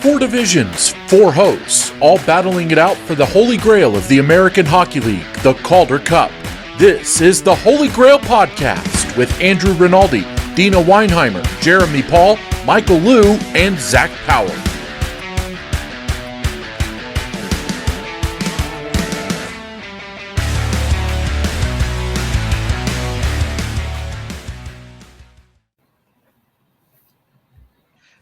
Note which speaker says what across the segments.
Speaker 1: Four divisions, four hosts, all battling it out for the Holy GrAHL of the American Hockey League, the Calder Cup. This is the Holy GrAHL Podcast with Andrew Rinaldi, Deana Weinheimer, Jeremy Paul, Michael Liu, and Zack Power.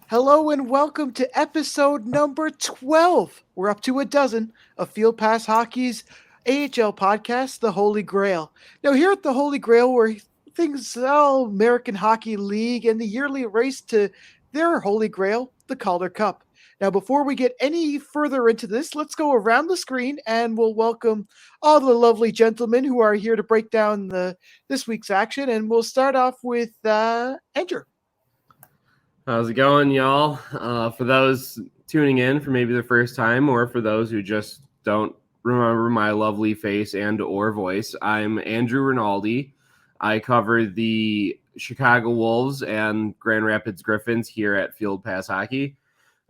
Speaker 2: Hello and welcome to episode number 12. We're up to a dozen of Field Pass Hockey's AHL podcast, the Holy GrAHL. Now here at the Holy GrAHL, where things American Hockey League and the yearly race to their Holy GrAHL, the Calder Cup. Now before we get any further into this, let's go around the screen and we'll welcome all the lovely gentlemen who are here to break down this week's action. And we'll start off with Andrew.
Speaker 3: How's it going, y'all? For those tuning in for maybe the first time, or for those who just don't remember my lovely face and or voice, I'm Andrew Rinaldi. I cover the Chicago Wolves and Grand Rapids Griffins here at Field Pass Hockey.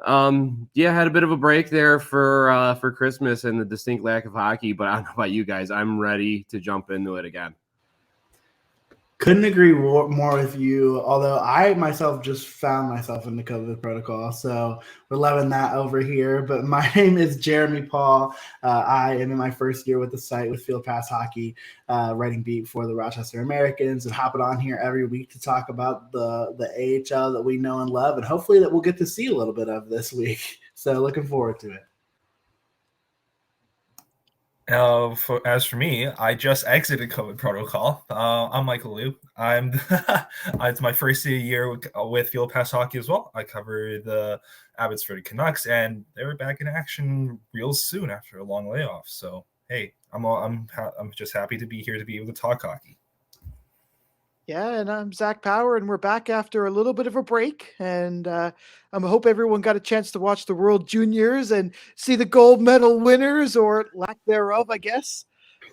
Speaker 3: Had a bit of a break there for Christmas and the distinct lack of hockey, but I don't know about you guys. I'm ready to jump into it again.
Speaker 4: Couldn't agree more with you, although I myself just found myself in the COVID protocol, so we're loving that over here. But my name is Jeremy Paul. I am in my first year with the site with Field Pass Hockey, writing beat for the Rochester Americans, and hopping on here every week to talk about the AHL that we know and love, and hopefully that we'll get to see a little bit of this week. So looking forward to it.
Speaker 5: As for me, I just exited COVID protocol. I'm Michael Liu. It's my first year with Field Pass Hockey as well. I cover the Abbotsford Canucks, and they're back in action real soon after a long layoff. So hey, I'm just happy to be here to be able to talk hockey.
Speaker 2: Yeah, and I'm Zack Power, and we're back after a little bit of a break. And I hope everyone got a chance to watch the World Juniors and see the gold medal winners, or lack thereof, I guess.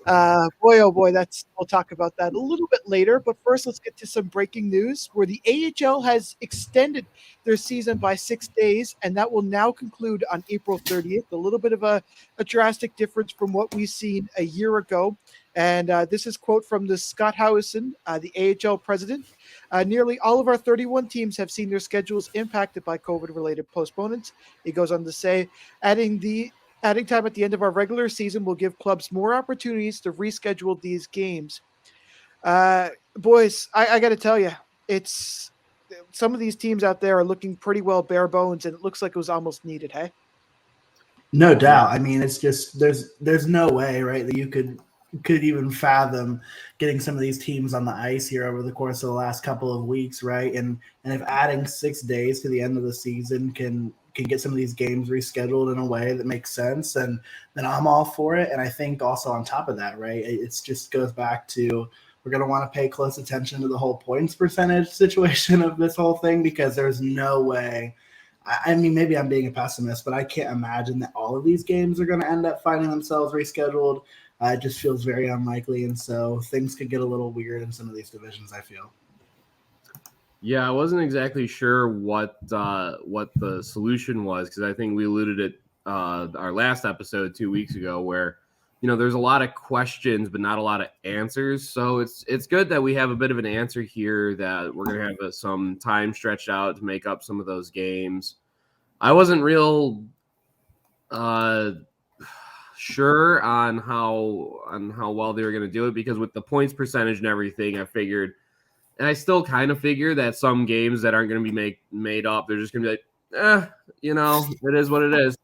Speaker 2: Boy, oh boy, we'll talk about that a little bit later. But first, let's get to some breaking news, where the AHL has extended their season by 6 days, and that will now conclude on April 30th. A little bit of a drastic difference from what we've seen a year ago. And this is a quote from the Scott Howison, the AHL president. Nearly all of our 31 teams have seen their schedules impacted by COVID-related postponements. He goes on to say, adding time at the end of our regular season will give clubs more opportunities to reschedule these games. Boys, I got to tell you, it's some of these teams out there are looking pretty well bare bones, and it looks like it was almost needed, hey?
Speaker 4: No doubt. I mean, it's just there's no way, right, that you could even fathom getting some of these teams on the ice here over the course of the last couple of weeks, right? And if adding 6 days to the end of the season can get some of these games rescheduled in a way that makes sense, and then I'm all for it. And I think also on top of that, right, it just goes back to we're going to want to pay close attention to the whole points percentage situation of this whole thing, because there's no way. I mean, maybe I'm being a pessimist, but I can't imagine that all of these games are going to end up finding themselves rescheduled. It just feels very unlikely, and so things could get a little weird in some of these divisions, I feel.
Speaker 3: Yeah, I wasn't exactly sure what the solution was, because I think we alluded it our last episode 2 weeks ago, where there's a lot of questions but not a lot of answers. So it's good that we have a bit of an answer here, that we're going to have some time stretched out to make up some of those games. I wasn't real sure on how well they were going to do it, because with the points percentage and everything, I figured, and I still kind of figure, that some games that aren't going to be made up, they're just going to be like, it is what it is.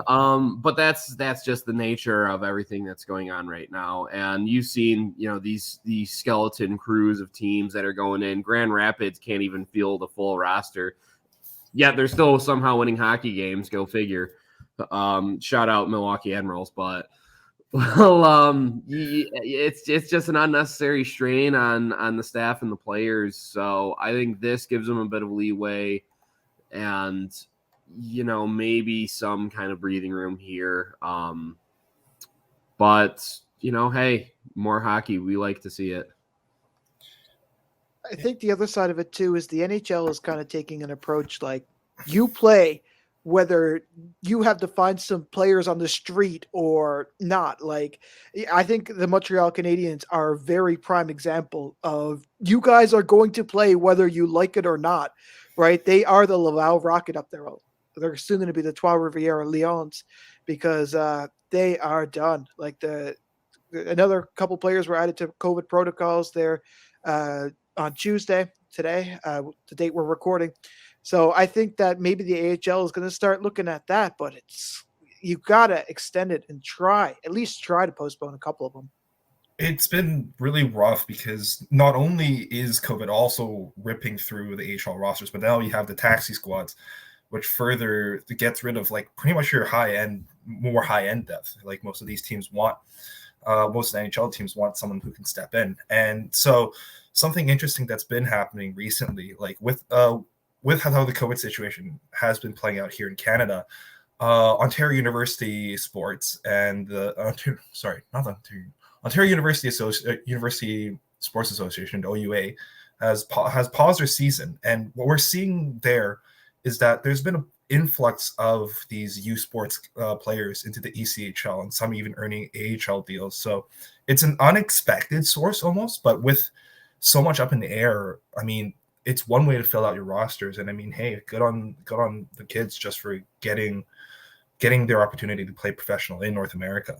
Speaker 3: But that's just the nature of everything that's going on right now. And you've seen, these skeleton crews of teams that are going in. Grand Rapids can't even field a full roster, yet they're still somehow winning hockey games. Go figure. Shout out Milwaukee Admirals, but it's just an unnecessary strain on the staff and the players. So I think this gives them a bit of leeway, and maybe some kind of breathing room here. But hey, more hockey. We like to see it.
Speaker 2: I think the other side of it too is the NHL is kind of taking an approach like, you play whether you have to find some players on the street or not. Like, I think the Montreal Canadiens are a very prime example of you guys are going to play whether you like it or not, right? They are the Laval Rocket up there. They're soon going to be the Trois Rivières Lions because they are done. Like another couple players were added to COVID protocols there on Tuesday, today, the date we're recording. So I think that maybe the AHL is going to start looking at that, but you got to extend it and at least try to postpone a couple of them.
Speaker 5: It's been really rough because not only is COVID also ripping through the AHL rosters, but now you have the taxi squads, which further gets rid of like pretty much your more high end depth. Like most of these teams want, most of the NHL teams want someone who can step in. And so something interesting that's been happening recently, like with how the COVID situation has been playing out here in Canada, Ontario University Sports and the Ontario University Sports Association, the OUA, has paused their season. And what we're seeing there is that there's been an influx of these U Sports players into the ECHL, and some even earning AHL deals. So it's an unexpected source almost, but with so much up in the air, I mean, it's one way to fill out your rosters. And I mean, hey, good on the kids just for getting their opportunity to play professional in North America.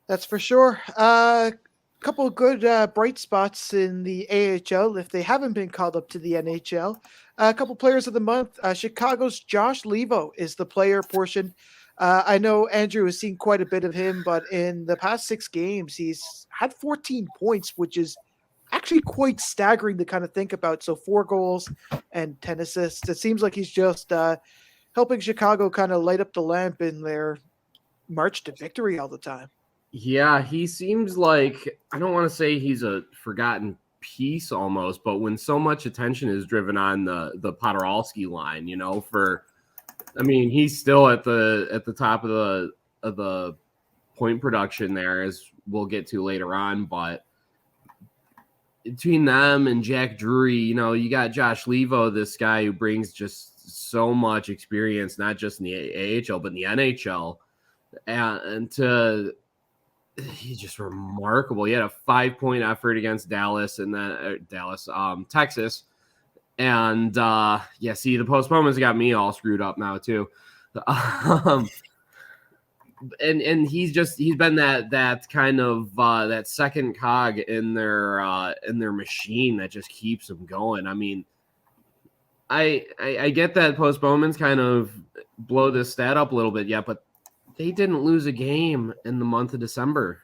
Speaker 2: That's for sure. A couple of good bright spots in the AHL if they haven't been called up to the NHL. A couple players of the month. Chicago's Josh Leivo is the player portion. I know Andrew has seen quite a bit of him, but in the past 6 games, he's had 14 points, which is actually quite staggering to kind of think about. So 4 goals and 10 assists. It seems like he's just helping Chicago kind of light up the lamp in their march to victory all the time.
Speaker 3: Yeah, he seems like, I don't want to say he's a forgotten piece almost, but when so much attention is driven on the Paterka line, he's still at the top of the point production there, as we'll get to later on. But between them and Jack Drury, you got Josh Leivo, this guy who brings just so much experience, not just in the AHL but in the NHL, and he's just remarkable. He had a 5-point effort against Dallas and then Texas. And the postponements got me all screwed up now too. And he's been that kind of that second cog in their machine that just keeps them going. I mean, I get that postponements kind of blow this stat up a little bit, but they didn't lose a game in the month of December.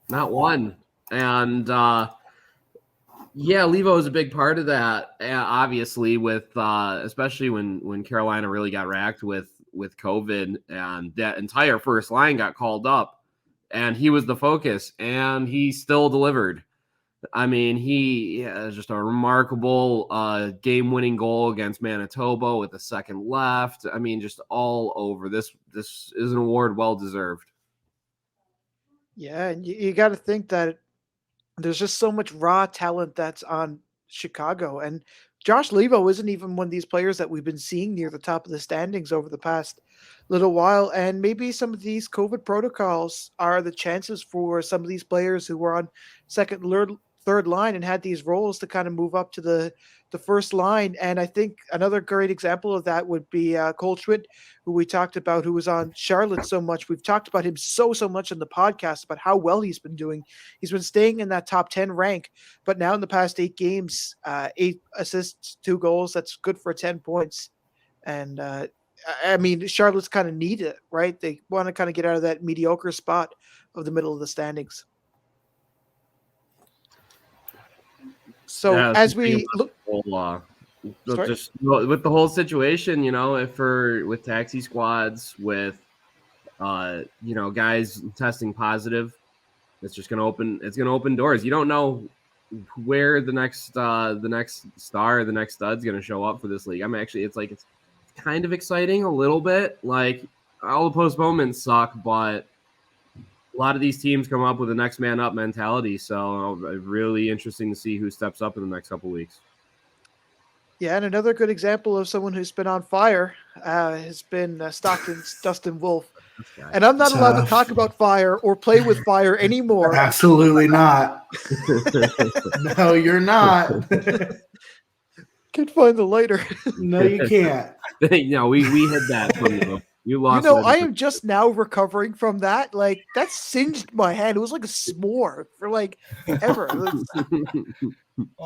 Speaker 3: Not one. And, Levo is a big part of that, obviously, with especially when Carolina really got racked with COVID, and that entire first line got called up, and he was the focus, and he still delivered. I mean, he has just a remarkable game-winning goal against Manitoba with a second left. I mean, just all over. This is an award well-deserved.
Speaker 2: Yeah, and you got to think that there's just so much raw talent that's on Chicago. And Josh Leivo isn't even one of these players that we've been seeing near the top of the standings over the past little while. And maybe some of these COVID protocols are the chances for some of these players who were on second, third line and had these roles to kind of move up to the first line. And I think another great example of that would be Cole Schwindt, who we talked about, who was on Charlotte so much. We've talked about him so much in the podcast about how well he's been doing. He's been staying in that top 10 rank, but now in the past 8 games, 8 assists, 2 goals. That's good for 10 points. And Charlotte's kind of need it, right? They want to kind of get out of that mediocre spot of the middle of the standings. So as we look,
Speaker 3: just with the whole situation, with taxi squads, with guys testing positive, it's just going to open doors. You don't know where the next star, the next stud's going to show up for this league. It's kind of exciting a little bit. Like, all the postponements suck, but a lot of these teams come up with a next man up mentality. So really interesting to see who steps up in the next couple of weeks.
Speaker 2: Yeah, and another good example of someone who's been on fire has been Stockton's Dustin Wolf.
Speaker 3: This guy.
Speaker 2: And I'm not allowed to
Speaker 4: Tough.
Speaker 2: talk about fire or play with fire anymore.
Speaker 4: Absolutely not. No, you're not.
Speaker 2: Can't find the lighter.
Speaker 4: No, you can't.
Speaker 3: No, we hid that from you. You lost.
Speaker 2: You know,
Speaker 3: it.
Speaker 2: I am just now recovering from that. Like, that singed my hand. It was like a s'more for like ever.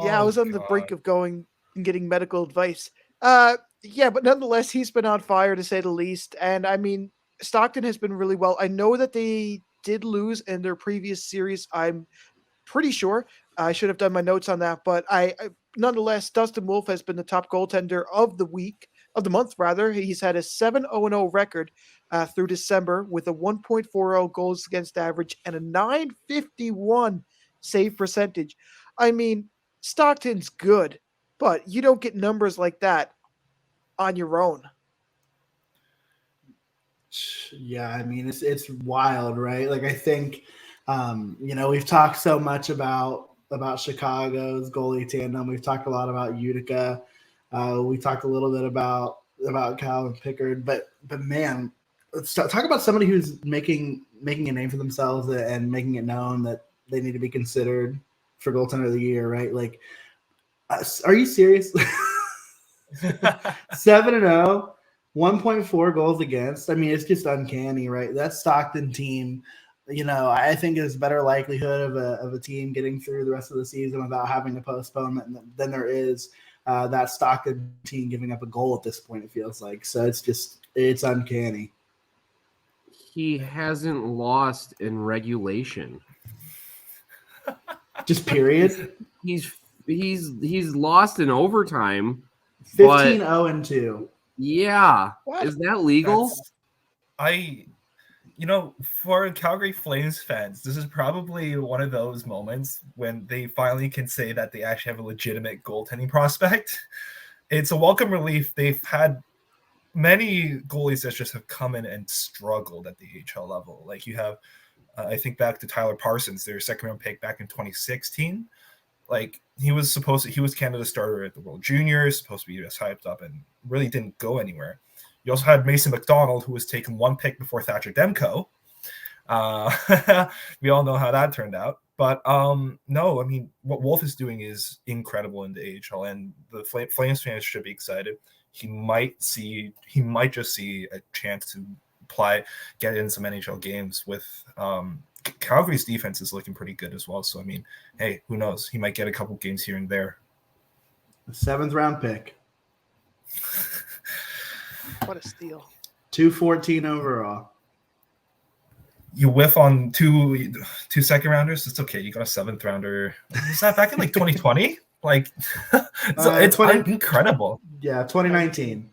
Speaker 2: Yeah, I was on the brink of going and getting medical advice. Yeah, but nonetheless, he's been on fire to say the least. And I mean, Stockton has been really well. I know that they did lose in their previous series. I'm pretty sure. I should have done my notes on that, but nonetheless, Dustin Wolf has been the top goaltender of the month rather. He's had a 7-0-0 record through December with a 1.40 goals against average and a 951 save percentage. I mean, Stockton's good, but you don't get numbers like that on your own.
Speaker 4: Yeah, I mean it's wild, right? Like I think we've talked so much about Chicago's goalie tandem. We've talked a lot about Utica. We talked a little bit about Calvin Pickard, but man, let's talk about somebody who's making a name for themselves and making it known that they need to be considered for goaltender of the year, right? Like, are you serious? 7-0, 1.4 goals against. I mean, it's just uncanny, right? That Stockton team, I think there's better likelihood of a team getting through the rest of the season without having a postponement than there is that Stockton team giving up a goal at this point, it feels like. So it's uncanny.
Speaker 3: He hasn't lost in regulation.
Speaker 4: Just period.
Speaker 3: He's lost in overtime.
Speaker 4: 15-0-2.
Speaker 3: Yeah.
Speaker 2: What?
Speaker 3: Is that legal?
Speaker 5: For Calgary Flames fans, this is probably one of those moments when they finally can say that they actually have a legitimate goaltending prospect. It's a welcome relief. They've had many goalies that just have come in and struggled at the AHL level. Like you have, I think back to Tyler Parsons, their second-round pick back in 2016. Like he was Canada's starter at the World Juniors, supposed to be just hyped up and really didn't go anywhere. You also had Mason McDonald, who was taken one pick before Thatcher Demko. We all know how that turned out. But no, I mean, what Wolf is doing is incredible in the AHL, and the Flames fans should be excited. He might just see a chance to get in some NHL games with Calgary's defense is looking pretty good as well. So, I mean, hey, who knows? He might get a couple games here and there.
Speaker 4: The 7th round pick.
Speaker 2: What a steal.
Speaker 4: 214 overall.
Speaker 5: You whiff on two second rounders. It's okay. You got a 7th rounder. Was that back in like 2020? Like, it's incredible.
Speaker 4: Yeah, 2019.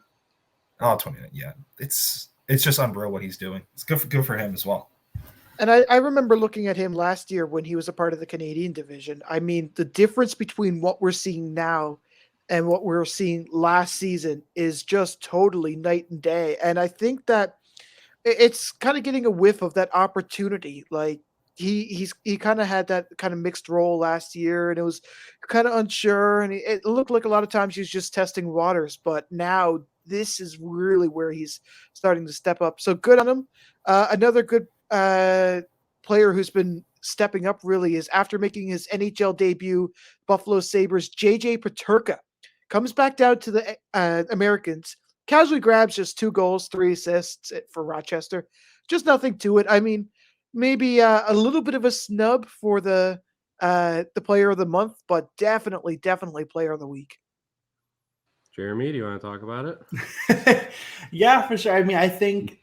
Speaker 5: Oh, 2019. Yeah, it's just unreal what he's doing. It's good for him as well.
Speaker 2: And I remember looking at him last year when he was a part of the Canadian division. I mean, the difference between what we're seeing now and what we were seeing last season is just totally night and day. And I think that it's kind of getting a whiff of that opportunity. Like he kind of had that kind of mixed role last year, and it was kind of unsure. And it looked like a lot of times he was just testing waters. But now this is really where he's starting to step up. So good on him. Another good player who's been stepping up really is after making his NHL debut, Buffalo Sabres, JJ Paterka comes back down to the Americans, casually grabs just 2 goals, 3 assists for Rochester. Just nothing to it. I mean, maybe a little bit of a snub for the player of the month, but definitely player of the week.
Speaker 3: Jeremy, do you want to talk about it?
Speaker 4: Yeah, for sure. I mean, I think,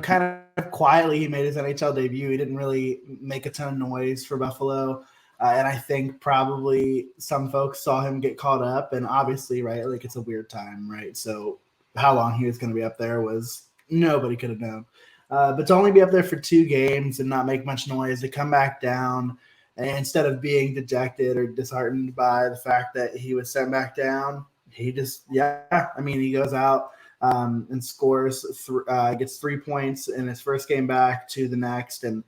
Speaker 4: kind of quietly he made his NHL debut. He didn't really make a ton of noise for Buffalo. And I think probably some folks saw him get caught up, and obviously, right, like it's a weird time, right? So how long he was going to be up there was nobody could have known. But to only be up there for 2 games and not make much noise, to come back down, and instead of being dejected or disheartened by the fact that he was sent back down, he just, he goes out and scores, gets 3 points in his first game back to the next. And,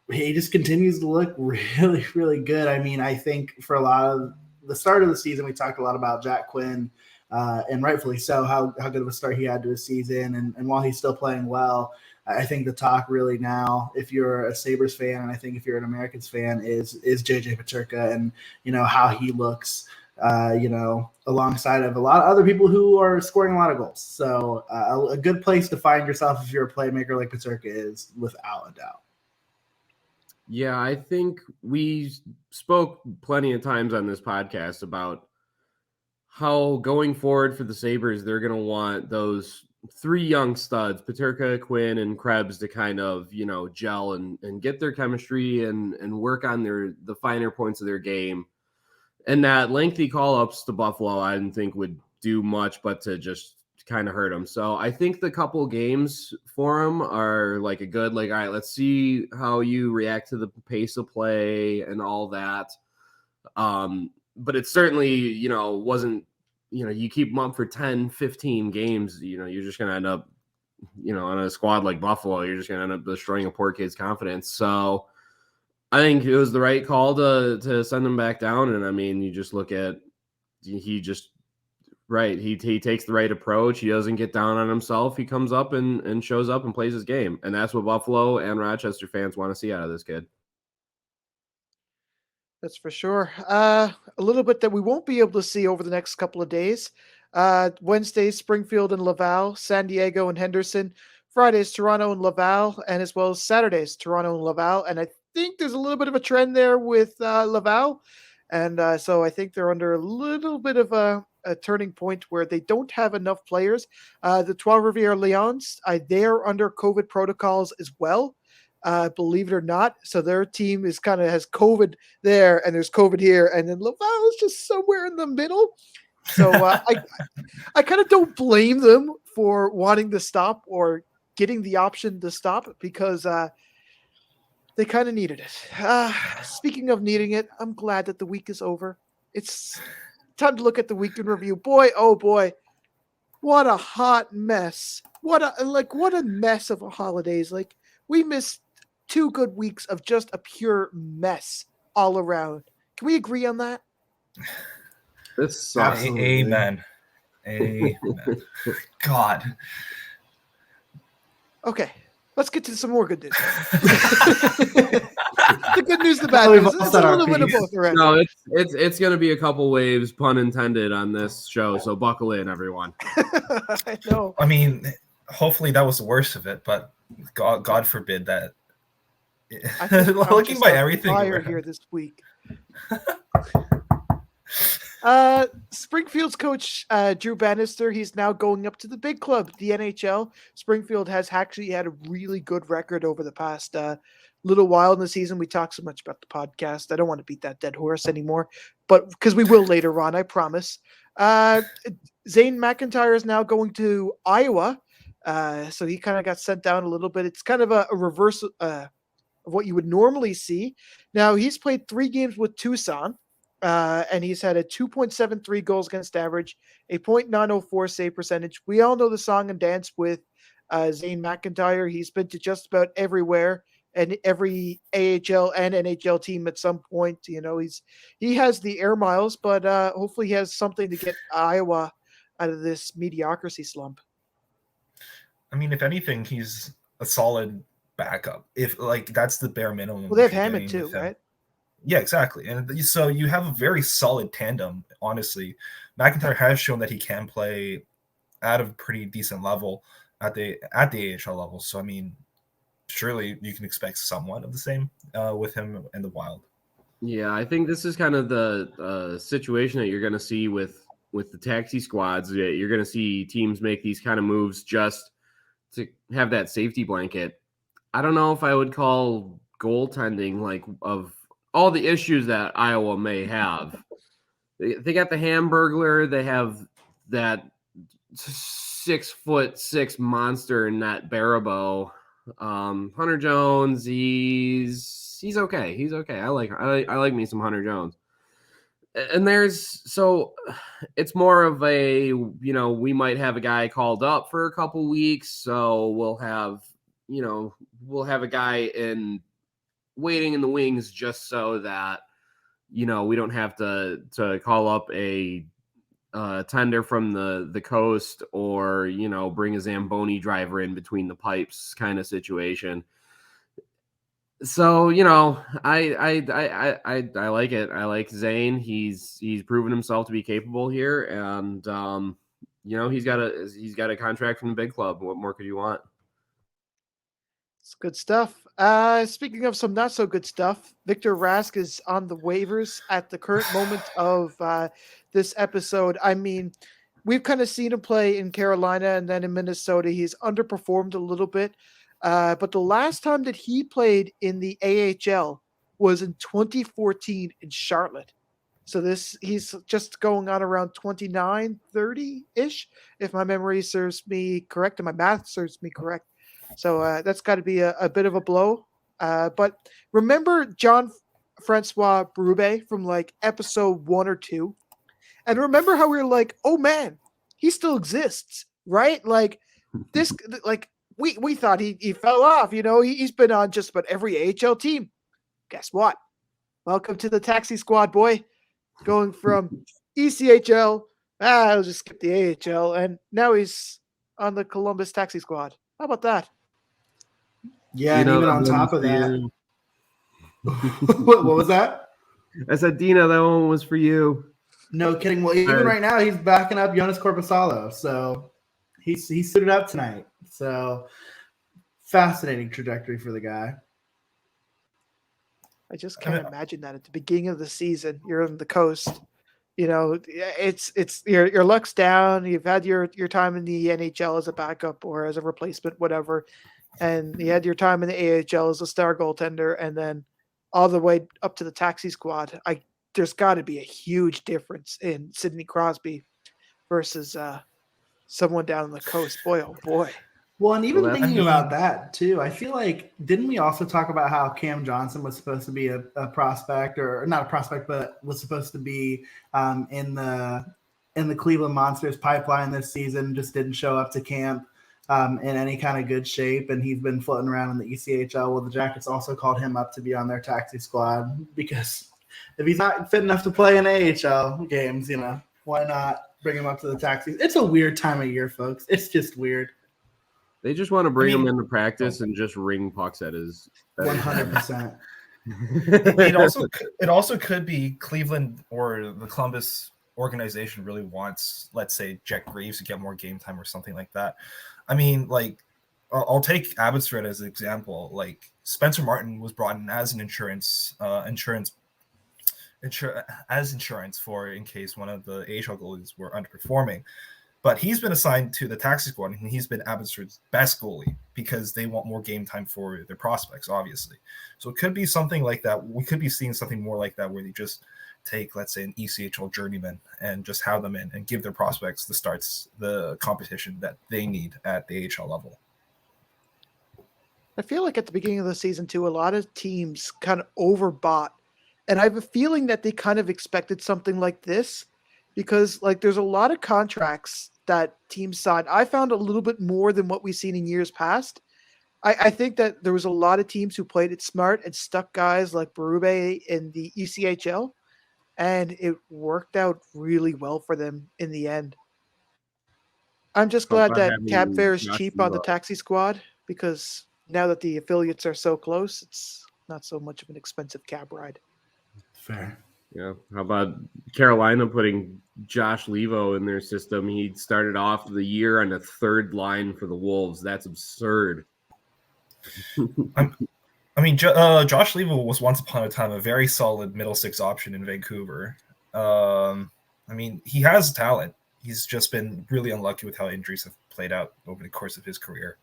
Speaker 4: he just continues to look really, really good. I mean, I think for a lot of the start of the season, we talked a lot about Jack Quinn, and rightfully so, how good of a start he had to his season. And while he's still playing well, I think the talk really now, if you're a Sabres fan, and I think if you're an Americans fan, is JJ Paterka and, how he looks, alongside of a lot of other people who are scoring a lot of goals. So a good place to find yourself if you're a playmaker like Paterka is, without a doubt.
Speaker 3: Yeah, I think we spoke plenty of times on this podcast about how going forward for the Sabres, they're going to want those three young studs, Paterka, Quinn, and Krebs, to kind of, gel and get their chemistry and work on the finer points of their game. And that lengthy call-ups to Buffalo, I didn't think would do much but to just kind of hurt them. So I think the couple games for them are like a good, all right, let's see how you react to the pace of play and all that. But it certainly, wasn't, you keep them up for 10, 15 games, you're just going to end up, on a squad like Buffalo, you're just going to end up destroying a poor kid's confidence. So I think it was the right call to send him back down. And I mean, you just look at, he takes the right approach. He doesn't get down on himself. He comes up and shows up and plays his game. And that's what Buffalo and Rochester fans want to see out of this kid.
Speaker 2: That's for sure. A little bit that we won't be able to see over the next couple of days. Wednesday, Springfield and Laval, San Diego and Henderson. Fridays, Toronto and Laval, and as well as Saturdays, Toronto and Laval. And I think there's a little bit of a trend there with Laval. And so I think they're under a little bit of a turning point where they don't have enough players. The Trois-Rivières Lions, they're under COVID protocols as well. Believe it or not. So their team has COVID there and there's COVID here. And then Laval is just somewhere in the middle. So I kind of don't blame them for wanting to stop or getting the option to stop because they kind of needed it. Speaking of needing it, I'm glad that the week is over. It's time to look at the week in review. Boy, oh boy, what a hot mess. What a mess of a holidays. We missed 2 good weeks of just a pure mess all around. Can we agree on that?
Speaker 3: This sucks.
Speaker 5: Amen. God.
Speaker 2: Okay, let's get to some more good news. The good news, the bad news. It's a little bit of both around.
Speaker 3: No, it's going to be a couple waves, pun intended, on this show. So buckle in, everyone.
Speaker 2: I know.
Speaker 5: I mean, hopefully that was the worst of it, but God forbid that. Looking by everything
Speaker 2: here this week. Springfield's coach, Drew Bannister, he's now going up to the big club, the NHL. Springfield has actually had a really good record over the past little while in the season. We talk so much about the podcast. I don't want to beat that dead horse anymore, but because we will later on, I promise. Zayn Mcintyre is now going to Iowa. So he kind of got sent down a little bit. It's kind of a reverse of what you would normally see. Now, he's played 3 games with Tucson. And he's had a 2.73 goals against average, a .904 save percentage. We all know the song and dance with Zayn Mcintyre. He's been to just about everywhere and every AHL and NHL team at some point. He has the air miles, but hopefully he has something to get Iowa out of this mediocrity slump.
Speaker 5: I mean, if anything, he's a solid backup. If that's the bare minimum.
Speaker 2: Well, they have Hammond too, right?
Speaker 5: Yeah, exactly. And so you have a very solid tandem, honestly. McIntyre has shown that he can play at a pretty decent level at the AHL level. So, I mean, surely you can expect somewhat of the same with him and the Wild.
Speaker 3: Yeah, I think this is kind of the situation that you're going to see with the taxi squads. You're going to see teams make these kind of moves just to have that safety blanket. I don't know if I would call goaltending of all the issues that Iowa may have. They got the Hamburglar. They have that 6'6" monster in that Barabo. Hunter Jones, he's okay. He's okay. I like me some Hunter Jones. And it's more of a, we might have a guy called up for a couple weeks. So we'll have a guy waiting in the wings just so that we don't have to call up a tender from the coast or bring a Zamboni driver in between the pipes kind of situation. So I like it. I like Zayn. He's proven himself to be capable here, and he's got a contract from the big club. What more could you want?
Speaker 2: It's good stuff. Speaking of some not so good stuff, Victor Rask is on the waivers at the current moment of this episode. I mean, we've kind of seen him play in Carolina and then in Minnesota. He's underperformed a little bit. But the last time that he played in the AHL was in 2014 in Charlotte. So he's just going on around 29, 30-ish, if my memory serves me correct and my math serves me correct. So that's got to be a bit of a blow. But remember Jean-Francois Berube from like episode 1 or 2? And remember how we were like, oh man, he still exists, right? Like this, like we thought he fell off. He's been on just about every AHL team. Guess what? Welcome to the taxi squad, boy. Going from ECHL, I'll just skip the AHL, and now he's on the Columbus taxi squad. How about that?
Speaker 4: Yeah, and even on top of that, what was that?
Speaker 3: I said, Deana, that one was for you.
Speaker 4: No kidding. Well, even right now, he's backing up Jonas Korpisalo, so he suited up tonight. So fascinating trajectory for the guy.
Speaker 2: I just can't imagine that at the beginning of the season, you're on the coast. It's your luck's down. You've had your time in the NHL as a backup or as a replacement, whatever. And you had your time in the AHL as a star goaltender, and then all the way up to the taxi squad. There's got to be a huge difference in Sidney Crosby versus someone down on the coast. Boy, oh boy.
Speaker 4: Well, and even thinking about that too, I feel like, didn't we also talk about how Cam Johnson was supposed to be a prospect, or not a prospect, but was supposed to be in the Cleveland Monsters pipeline this season, just didn't show up to camp in any kind of good shape, and he's been floating around in the ECHL. Well, the Jackets also called him up to be on their taxi squad, because if he's not fit enough to play in AHL games, why not bring him up to the taxi? It's a weird time of year, folks. It's just weird.
Speaker 3: They just want to bring him into practice and just ring pucks at his
Speaker 4: 100%.
Speaker 5: It also could be Cleveland or the Columbus organization really wants, let's say, Jack Graves to get more game time or something like that. I mean, like, I'll take Abbotsford as an example. Like, Spencer Martin was brought in as an insurance for in case one of the AHL goalies were underperforming. But he's been assigned to the taxi squad, and he's been Abbotsford's best goalie because they want more game time for their prospects, obviously. So it could be something like that. We could be seeing something more like that, where they just take, let's say, an ECHL journeyman and just have them in and give their prospects the competition that they need at the AHL level.
Speaker 2: I feel like at the beginning of the season, too, a lot of teams kind of overbought. And I have a feeling that they kind of expected something like this, because like there's a lot of contracts that teams signed. I found a little bit more than what we've seen in years past. I think that there was a lot of teams who played it smart and stuck guys like Berube in the ECHL, and it worked out really well for them in the end. I'm just glad that cab fare is cheap on the taxi squad, because now that the affiliates are so close, it's not so much of an expensive cab ride.
Speaker 4: Fair.
Speaker 3: Yeah. How about Carolina putting Josh Leivo in their system? He started off the year on the third line for the Wolves. That's absurd.
Speaker 5: Josh Leivo was once upon a time a very solid middle six option in Vancouver. He has talent. He's just been really unlucky with how injuries have played out over the course of his career.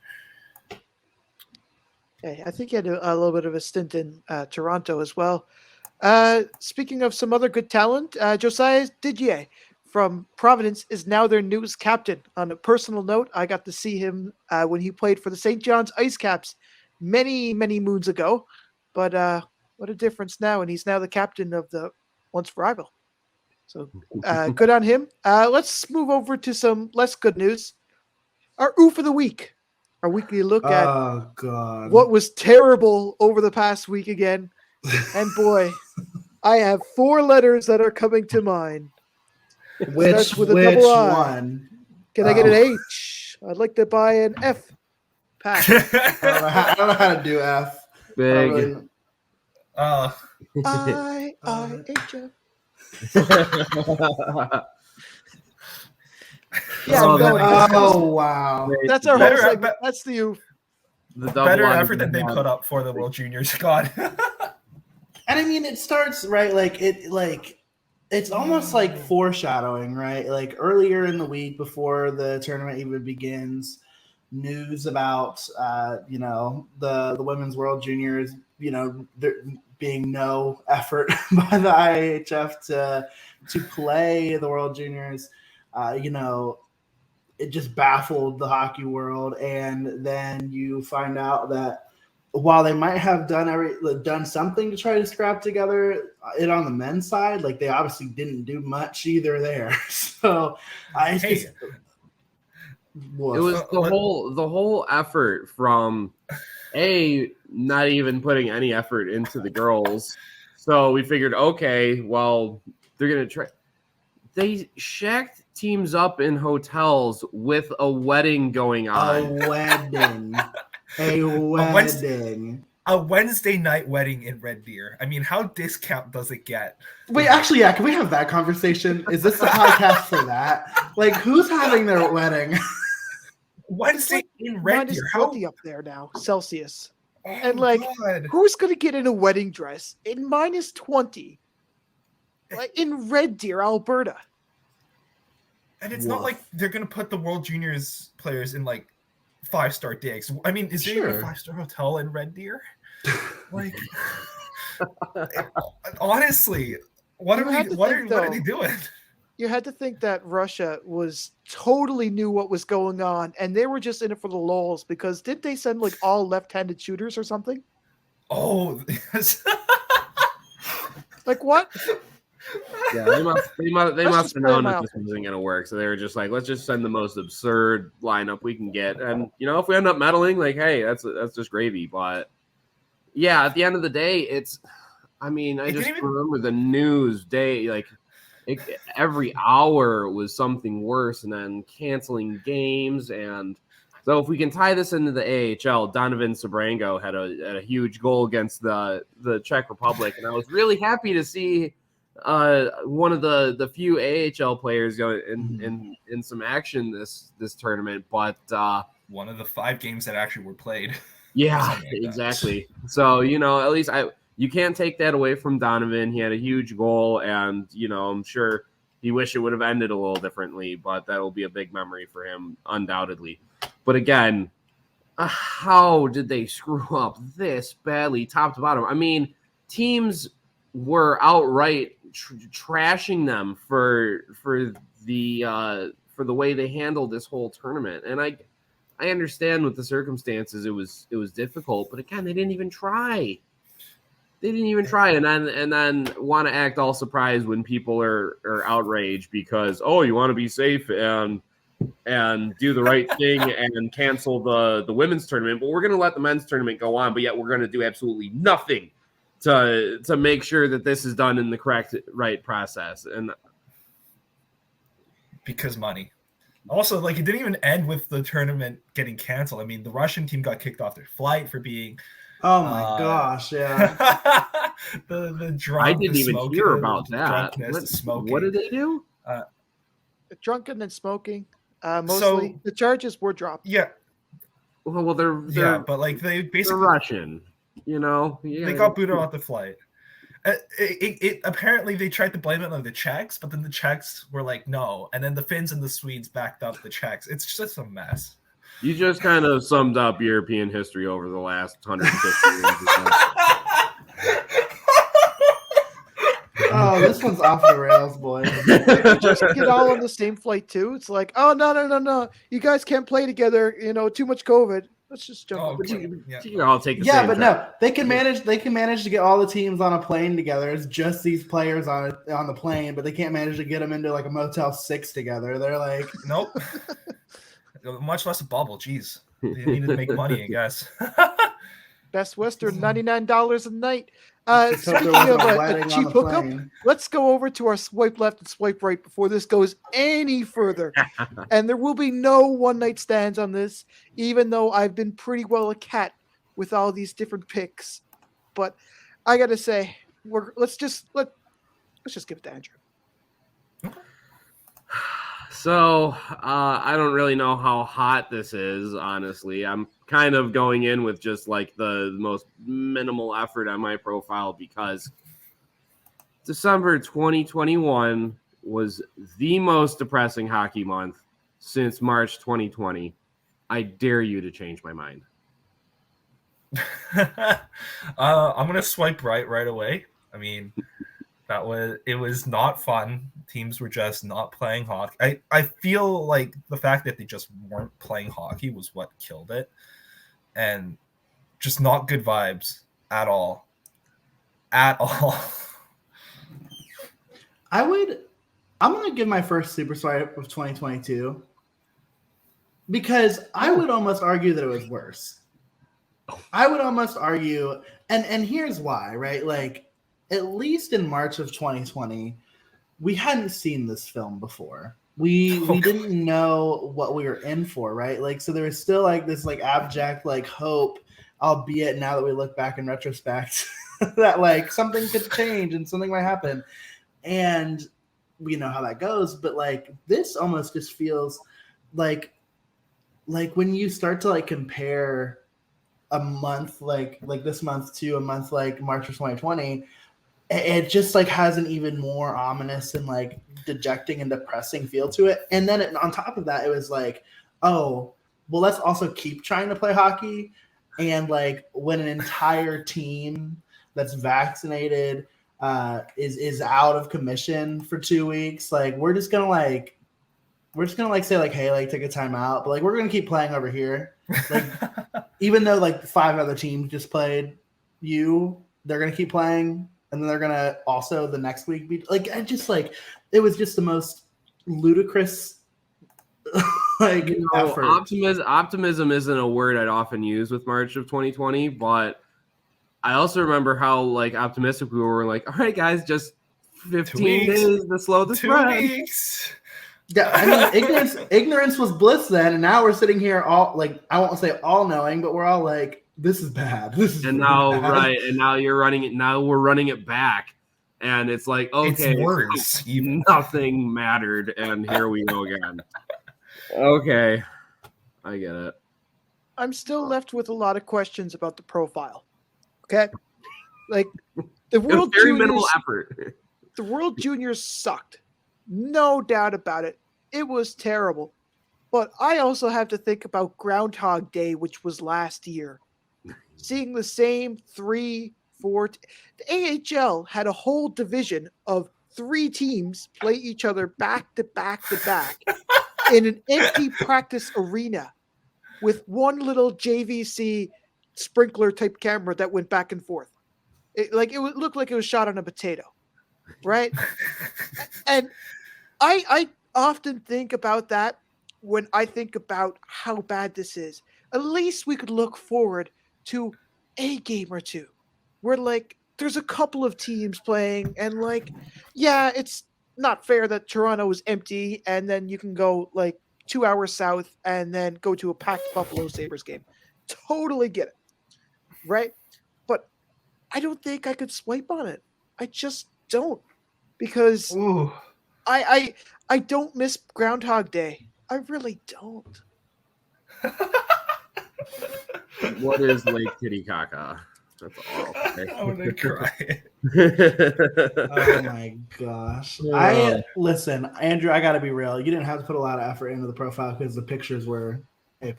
Speaker 2: Okay, I think he had a little bit of a stint in Toronto as well. Speaking of some other good talent, Josiah Didier from Providence is now their newest captain. On a personal note, I got to see him when he played for the St. John's Ice Caps many, many moons ago. But what a difference now, and he's now the captain of the once rival. So good on him. Let's move over to some less good news. Our oof of the week. Our weekly look at what was terrible over the past week again. And boy, I have 4 letters that are coming to mind.
Speaker 4: Which
Speaker 2: Starts with a double I.
Speaker 4: one?
Speaker 2: Can I get an H? I'd like to buy an F pack.
Speaker 4: I don't know how to do F.
Speaker 3: Big.
Speaker 4: Really...
Speaker 2: IIHF.
Speaker 4: Oh, wow.
Speaker 2: That's our whole segment. That's the youth.
Speaker 3: The
Speaker 5: better effort than they put up for the World Juniors. God.
Speaker 4: And I mean, it starts right, it's almost like foreshadowing, right? Like earlier in the week before the tournament even begins, news about the Women's World Juniors, there being no effort by the IHF to play the World Juniors, it just baffled the hockey world. And then you find out that while they might have done something to try to scrap together it on the men's side, like they obviously didn't do much either there. So it
Speaker 3: was the whole effort from not even putting any effort into the girls. So we figured, okay, well, they're gonna try. They shacked teams up in hotels with a wedding going on.
Speaker 4: A
Speaker 5: Wednesday night wedding in Red Deer. I mean, how discount does it get?
Speaker 4: Wait, actually, yeah, can we have that conversation? Is this the podcast for that? Like, who's having their wedding?
Speaker 5: Wednesday in Red Deer.
Speaker 2: How up there now, Celsius.
Speaker 5: Oh,
Speaker 2: and
Speaker 5: God.
Speaker 2: Who's gonna get in a wedding dress in -20? Like in Red Deer, Alberta.
Speaker 5: And it's not like they're gonna put the World Juniors players in like 5-star digs. I mean, is there even a 5-star hotel in Red Deer? Like, honestly, what are they doing?
Speaker 2: You had to think that Russia totally knew what was going on, and they were just in it for the lulz, because did they send like all left-handed shooters or something?
Speaker 5: Oh, yes.
Speaker 2: Like what?
Speaker 3: Yeah, they must have known that this wasn't gonna work, so they were just like, let's just send the most absurd lineup we can get, and if we end up meddling, like, hey, that's just gravy. But yeah, at the end of the day, I just remember the news day, like every hour was something worse, and then canceling games. And so if we can tie this into the AHL, Donovan Sabrango had a huge goal against the Czech Republic, and I was really happy to see one of the few AHL players go in some action this tournament, but
Speaker 5: one of the 5 games that actually were played.
Speaker 3: Yeah, exactly. So at least you can't take that away from Donovan. He had a huge goal, and I'm sure he wished it would have ended a little differently, but that will be a big memory for him, undoubtedly. But again, how did they screw up this badly, top to bottom? I mean, teams were outright trashing them for the way they handled this whole tournament. And I understand with the circumstances it was difficult, but again, they didn't even try. And then want to act all surprised when people are outraged because, you want to be safe and do the right thing and cancel the women's tournament, but we're going to let the men's tournament go on, but yet we're going to do absolutely nothing to make sure that this is done in the right process. And
Speaker 5: because money. Also, it didn't even end with the tournament getting canceled. I mean, the Russian team got kicked off their flight for being
Speaker 4: oh my gosh, yeah.
Speaker 5: the drunk,
Speaker 3: I didn't even hear about that. What did they do?
Speaker 2: Drunken and smoking. Mostly the charges were dropped.
Speaker 5: Yeah.
Speaker 3: Well, they're
Speaker 5: but they basically
Speaker 3: they're Russian.
Speaker 5: They got booted off the flight. It apparently they tried to blame it on the Czechs, but then the Czechs were like, no, and then the Finns and the Swedes backed up the Czechs. It's just a mess.
Speaker 3: You just kind of summed up European history over the last 150 years.
Speaker 4: Oh, this one's off the rails, boys.
Speaker 2: Just get all on the same flight too. It's like, oh no, you guys can't play together. Too much COVID. Let's just jump.
Speaker 3: I'll take the same
Speaker 4: but
Speaker 3: trip.
Speaker 4: No, they can manage. They can manage to get all the teams on a plane together. It's just these players on the plane, but they can't manage to get them into like a Motel 6 together. They're like,
Speaker 5: nope. Much less a bubble. Jeez, they needed to make money, I guess.
Speaker 2: Best Western, $99 a night.
Speaker 4: Just hope there
Speaker 2: Speaking
Speaker 4: wasn't
Speaker 2: of
Speaker 4: a
Speaker 2: a
Speaker 4: wedding on
Speaker 2: cheap
Speaker 4: the
Speaker 2: hookup,
Speaker 4: plane.
Speaker 2: let's go over to our swipe left and swipe right before this goes any further. And there will be no one-night stands on this, even though I've been pretty well a cat with all these different picks. But I gotta say, let's just give it to Andrew.
Speaker 3: So I don't really know how hot this is, honestly. I'm kind of going in with just like the most minimal effort on my profile because December 2021 was the most depressing hockey month since March 2020. I dare you to change my mind.
Speaker 5: I'm gonna swipe right away. I mean, it was not fun. Teams were just not playing hockey. I feel like the fact that they just weren't playing hockey was what killed it, and just not good vibes at all.
Speaker 4: I'm gonna give my first super swipe of 2022 because I would almost argue that it was worse. I would almost argue, and here's why, right? Like, at least in March of 2020, we hadn't seen this film before. We didn't know what we were in for, right? Like, so there was still like this like abject like hope, albeit now that we look back in retrospect, that like something could change and something might happen. And we know how that goes, but like this almost just feels like when you start to like compare a month like this month to a month like March of 2020, it just like has an even more ominous and like dejecting and depressing feel to it. And then on top of that, it was like, oh, well, let's also keep trying to play hockey. And like when an entire team that's vaccinated is out of commission for 2 weeks, like we're just gonna say like, hey, like take a timeout, but like we're gonna keep playing over here. Like even though like 5 other teams just played they're gonna keep playing, and then they're gonna also the next week be like, I just like it was just the most ludicrous like effort.
Speaker 3: Optimism isn't a word I'd often use with March of 2020, but I also remember how like optimistic we were. Like, all right, guys, just 15 days to slow the
Speaker 5: 2
Speaker 3: spread.
Speaker 5: weeks.
Speaker 4: Yeah, I mean, ignorance was bliss then, and now we're sitting here all like I won't say all knowing, but we're all like, this is bad. This is
Speaker 3: and
Speaker 4: really
Speaker 3: now
Speaker 4: bad.
Speaker 3: right, and now you're running it. Now we're running it back, and it's like okay,
Speaker 5: It's worse. Even.
Speaker 3: Nothing mattered, and here we go again. Okay, I get it.
Speaker 2: I'm still left with a lot of questions about the profile. Okay, like the World
Speaker 3: Very
Speaker 2: Juniors,
Speaker 3: minimal effort.
Speaker 2: the World Juniors sucked, no doubt about it. It was terrible. But I also have to think about Groundhog Day, which was last year. Seeing the same 3-4. The AHL had a whole division of 3 teams play each other back to back to back in an empty practice arena with one little JVC sprinkler type camera that went back and forth. It looked like it was shot on a potato, right? And I often think about that when I think about how bad this is. At least we could look forward to a game or two where like there's a couple of teams playing and like, yeah, it's not fair that Toronto is empty and then you can go like 2 hours south and then go to a packed Buffalo Sabres game. Totally get it. Right? But I don't think I could swipe on it. I just don't, because
Speaker 5: Ooh.
Speaker 2: I don't miss Groundhog Day. I really don't.
Speaker 3: What is Lake Titicaca? That's all. Okay.
Speaker 5: I'm gonna cry.
Speaker 4: Oh my gosh. Listen, Andrew, I gotta be real. You didn't have to put a lot of effort into the profile because the pictures were A+.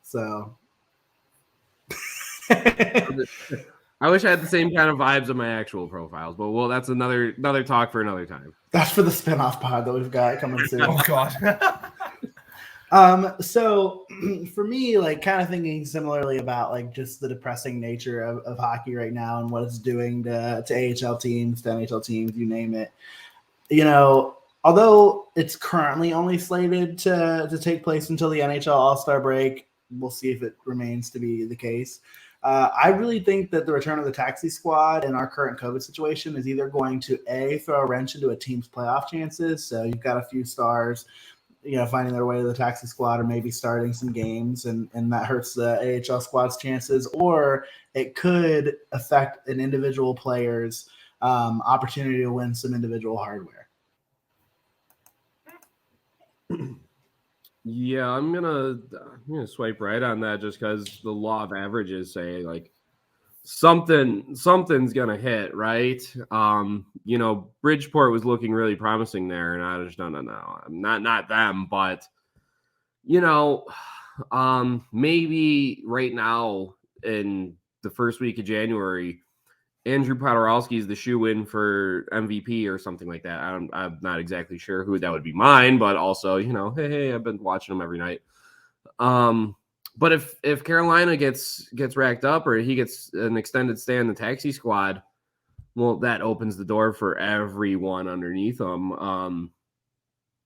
Speaker 4: So
Speaker 3: I wish I had the same kind of vibes on my actual profiles, but well, that's another talk for another time.
Speaker 4: that's for the spinoff pod that we've got coming soon.
Speaker 5: Oh god.
Speaker 4: So for me, like kind of thinking similarly about like just the depressing nature of hockey right now and what it's doing to AHL teams, to NHL teams, you name it. You know, although it's currently only slated to take place until the NHL All-Star break, we'll see if it remains to be the case. I really think that the return of the taxi squad in our current COVID situation is either going to throw a wrench into a team's playoff chances. So you've got a few stars, finding their way to the taxi squad or maybe starting some games, and that hurts the AHL squad's chances. Or it could affect an individual player's opportunity to win some individual hardware.
Speaker 3: Yeah, I'm gonna swipe right on that just because the law of averages say like something's gonna hit, right? Bridgeport was looking really promising there, and I just no, not them, but maybe right now in the first week of January, Andrew Podorowski is the shoe-in for MVP or something like that. I'm not exactly sure who that would be mine, but also, hey, I've been watching him every night. But if Carolina gets racked up or he gets an extended stay in the taxi squad, well, that opens the door for everyone underneath him.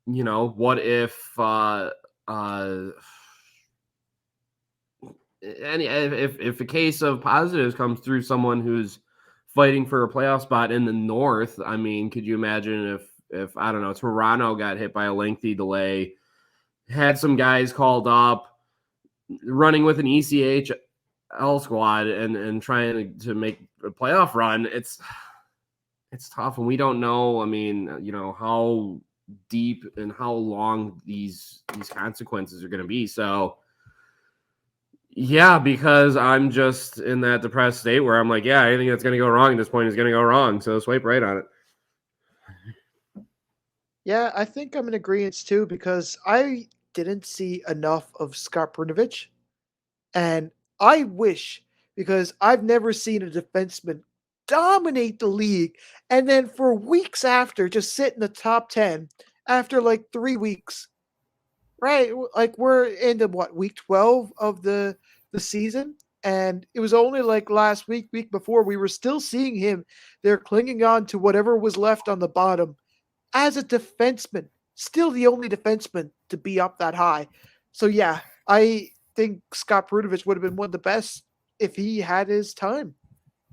Speaker 3: What if if a case of positives comes through someone who's fighting for a playoff spot in the North? I mean, could you imagine if I don't know, Toronto got hit by a lengthy delay, had some guys called up, running with an ECHL squad and trying to make a playoff run? It's tough, and we don't know. I mean, how deep and how long these consequences are going to be. So. Yeah, because I'm just in that depressed state where I'm like, yeah, anything that's going to go wrong at this point is going to go wrong. So swipe right on it.
Speaker 2: Yeah, I think I'm in agreement too, because I didn't see enough of Scott Brunovich. And I wish, because I've never seen a defenseman dominate the league and then for weeks after just sit in the top 10 after like 3 weeks. Right, like we're into week 12 of the season, and it was only like last week before we were still seeing him there clinging on to whatever was left on the bottom as a defenseman, still the only defenseman to be up that high. So yeah, I think Scott Brunovich would have been one of the best if he had his time.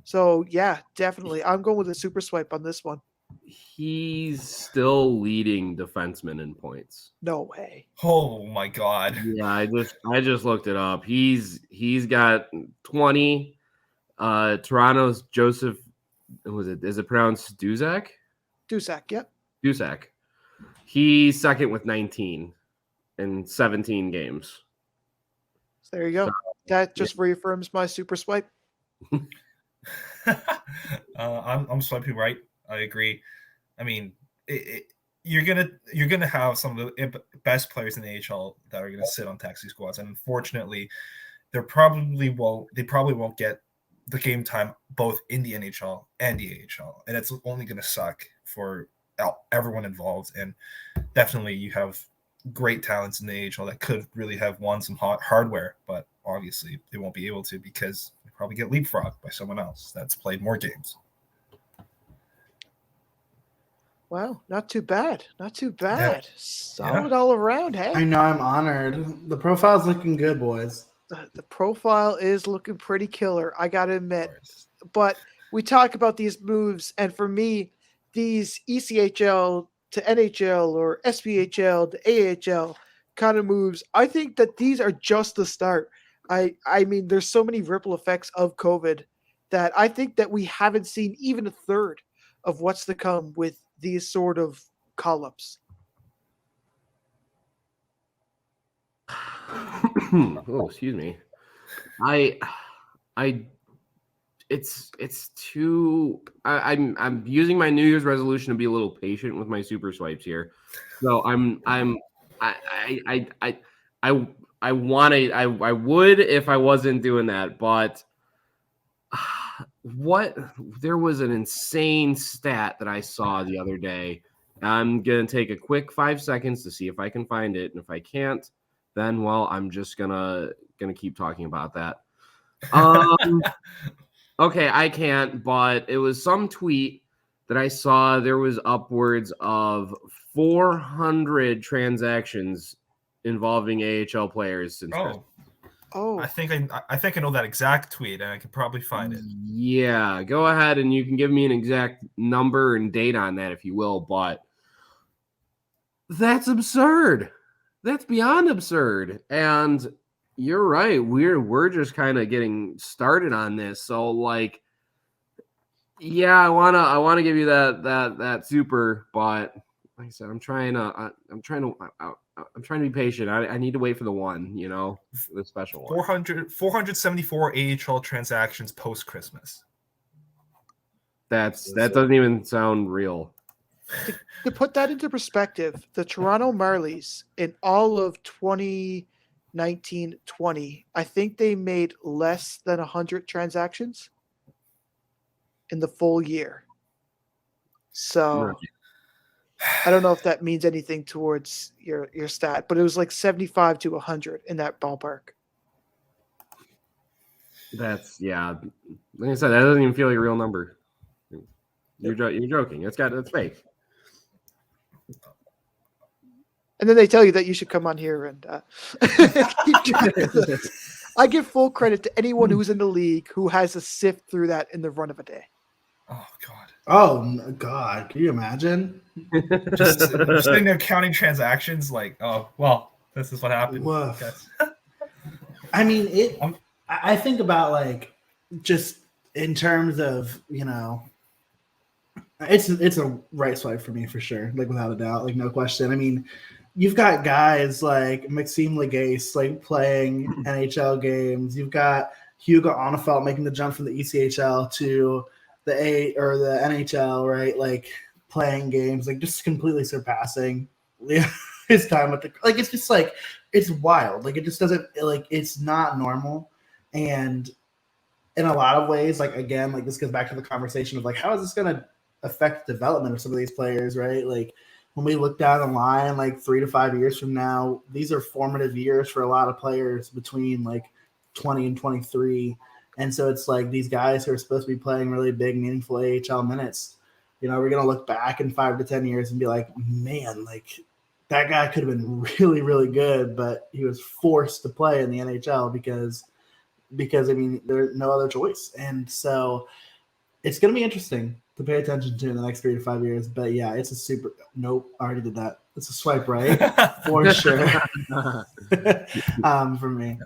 Speaker 2: So yeah, definitely, I'm going with a super swipe on this one.
Speaker 3: He's still leading defenseman in points.
Speaker 2: No way.
Speaker 5: Oh my God.
Speaker 3: Yeah, I just looked it up. He's got 20. Toronto's Joseph, is it pronounced Duszak?
Speaker 2: Duszak, yep.
Speaker 3: Duszak. He's second with 19 in 17 games.
Speaker 2: So there you go. That just reaffirms my super swipe.
Speaker 5: I'm swiping right. I agree. I mean, you're gonna have some of the best players in the AHL that are gonna sit on taxi squads, and unfortunately, they probably won't get the game time both in the NHL and the AHL, and it's only gonna suck for everyone involved. And definitely, you have great talents in the AHL that could really have won some hot hardware, but obviously they won't be able to because they probably get leapfrogged by someone else that's played more games.
Speaker 2: Wow, not too bad. Not too bad.
Speaker 5: Yeah.
Speaker 2: Solid all around, hey?
Speaker 4: I know, I'm honored. The profile's looking good, boys.
Speaker 2: The profile is looking pretty killer, I got to admit. But we talk about these moves, and for me, these ECHL to NHL or SPHL to AHL kind of moves, I think that these are just the start. I mean, there's so many ripple effects of COVID that I think that we haven't seen even a third of what's to come with these sort of call-ups.
Speaker 3: Oh, excuse me. It's too. I'm using my New Year's resolution to be a little patient with my super swipes here. So I would if I wasn't doing that, but there was an insane stat that I saw the other day. I'm gonna take a quick 5 seconds to see if I can find it, and if I can't, then well, I'm just gonna keep talking about that. Okay, I can't, but it was some tweet that I saw. There was upwards of 400 transactions involving AHL players since Christmas.
Speaker 2: Oh,
Speaker 5: I think I know that exact tweet, and I could probably find it.
Speaker 3: Yeah, go ahead and you can give me an exact number and date on that if you will, but that's absurd. That's beyond absurd. And you're right. We're just kind of getting started on this. So like, yeah, I wanna give you that super, but like I said, I'm trying to be patient. I need to wait for the one, the special one.
Speaker 5: 474 AHL transactions post Christmas.
Speaker 3: That doesn't even sound real.
Speaker 2: To put that into perspective, the Toronto Marlies in all of 2019-20, I think they made less than 100 transactions in the full year. So
Speaker 3: Right.
Speaker 2: I don't know if that means anything towards your stat, but it was like 75 to 100 in that ballpark.
Speaker 3: That's like I said, that doesn't even feel like a real number. You're joking. That's fake.
Speaker 2: And then they tell you that you should come on here and keep track of this. I give full credit to anyone who's in the league who has to sift through that in the run of a day.
Speaker 5: Oh God.
Speaker 4: Oh God, can you imagine?
Speaker 5: Just sitting there counting transactions, like, oh well, this is what happened.
Speaker 4: Woof. I mean, I think about like just in terms of it's a right swipe for me for sure, like without a doubt, like no question. I mean, you've got guys like Maxime Legace like playing NHL games. You've got Hugo Onefeld making the jump from the ECHL to the NHL, right? Like playing games, like just completely surpassing his time with it's just like it's wild. Like it just doesn't it's not normal. And in a lot of ways, like again, like this goes back to the conversation of like how is this gonna affect the development of some of these players, right? Like when we look down the line, like 3 to 5 years from now, these are formative years for a lot of players between like 20 and 23. And so it's like these guys who are supposed to be playing really big, meaningful AHL minutes, we're going to look back in 5 to 10 years and be like, man, like that guy could have been really, really good, but he was forced to play in the NHL because I mean, there's no other choice. And so it's going to be interesting to pay attention to in the next 3 to 5 years. But yeah, it's a super – nope, I already did that. It's a swipe right for sure for me.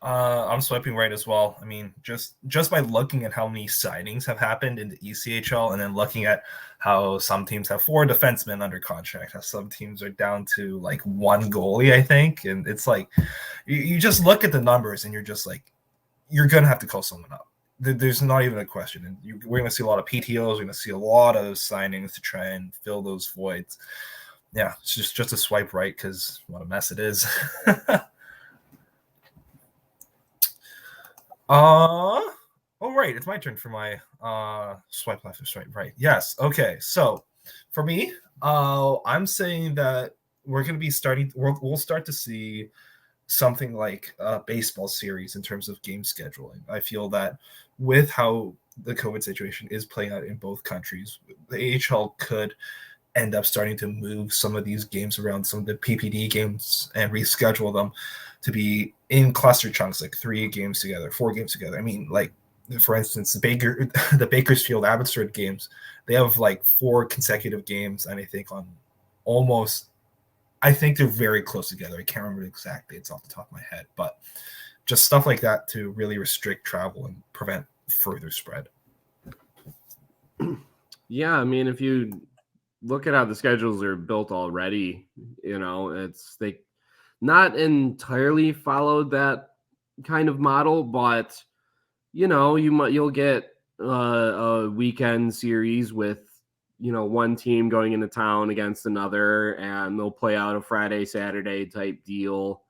Speaker 5: I'm swiping right as well. I mean, just by looking at how many signings have happened in the ECHL and then looking at how some teams have 4 defensemen under contract, how some teams are down to like 1 goalie, I think. And it's like you just look at the numbers and you're just like, you're going to have to call someone up. There's not even a question. And we're going to see a lot of PTOs. We're going to see a lot of signings to try and fill those voids. Yeah, it's just a swipe right because what a mess it is. All right, it's my turn for my swipe left or swipe right. Yes. Okay. So for me, I'm saying that we're going to be we'll start to see something like a baseball series in terms of game scheduling. I feel that with how the COVID situation is playing out in both countries, the AHL could end up starting to move some of these games around, some of the PPD games, and reschedule them to be in cluster chunks, like 3 games together, 4 games together. I mean, like, for instance, the Bakersfield Abbotsford games, they have like 4 consecutive games, and I think they're very close together. I can't remember the exact dates off the top of my head, but just stuff like that to really restrict travel and prevent further spread.
Speaker 3: Yeah, I mean, if you look at how the schedules are built already, they not entirely followed that kind of model, but you'll get a weekend series with one team going into town against another, and they'll play out a Friday, Saturday type deal.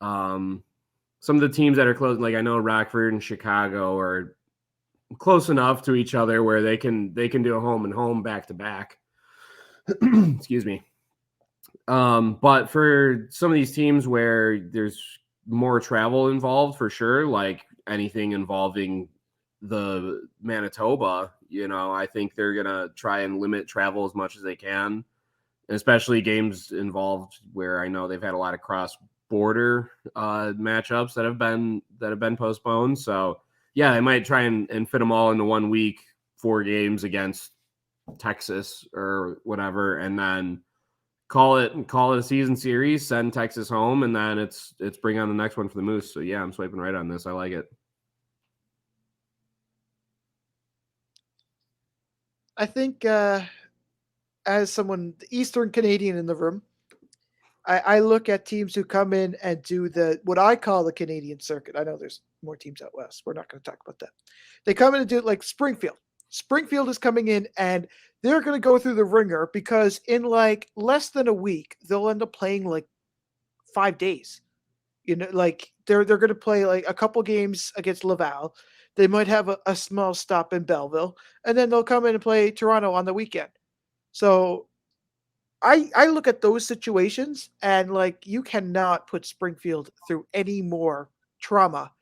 Speaker 3: Some of the teams that are close, like I know Rockford and Chicago are close enough to each other where they can do a home and home back to back. Excuse me. But for some of these teams where there's more travel involved, for sure, like anything involving the Manitoba, I think they're going to try and limit travel as much as they can, especially games involved where I know they've had a lot of cross border matchups that have been postponed. So yeah, I might try and fit them all into 1 week, 4 games against Texas or whatever, and then call it a season series, send Texas home, and then it's bring on the next one for the Moose. So yeah, I'm swiping right on this. I like it.
Speaker 2: I think as someone Eastern Canadian in the room, I look at teams who come in and do what I call the Canadian circuit. I know there's more teams out west. We're not going to talk about that. They come in and do it like Springfield. Springfield is coming in and they're going to go through the ringer because in like less than a week they'll end up playing like 5 days. Like they're going to play like a couple games against Laval. They might have a small stop in Belleville, and then they'll come in and play Toronto on the weekend. So I look at those situations and like you cannot put Springfield through any more trauma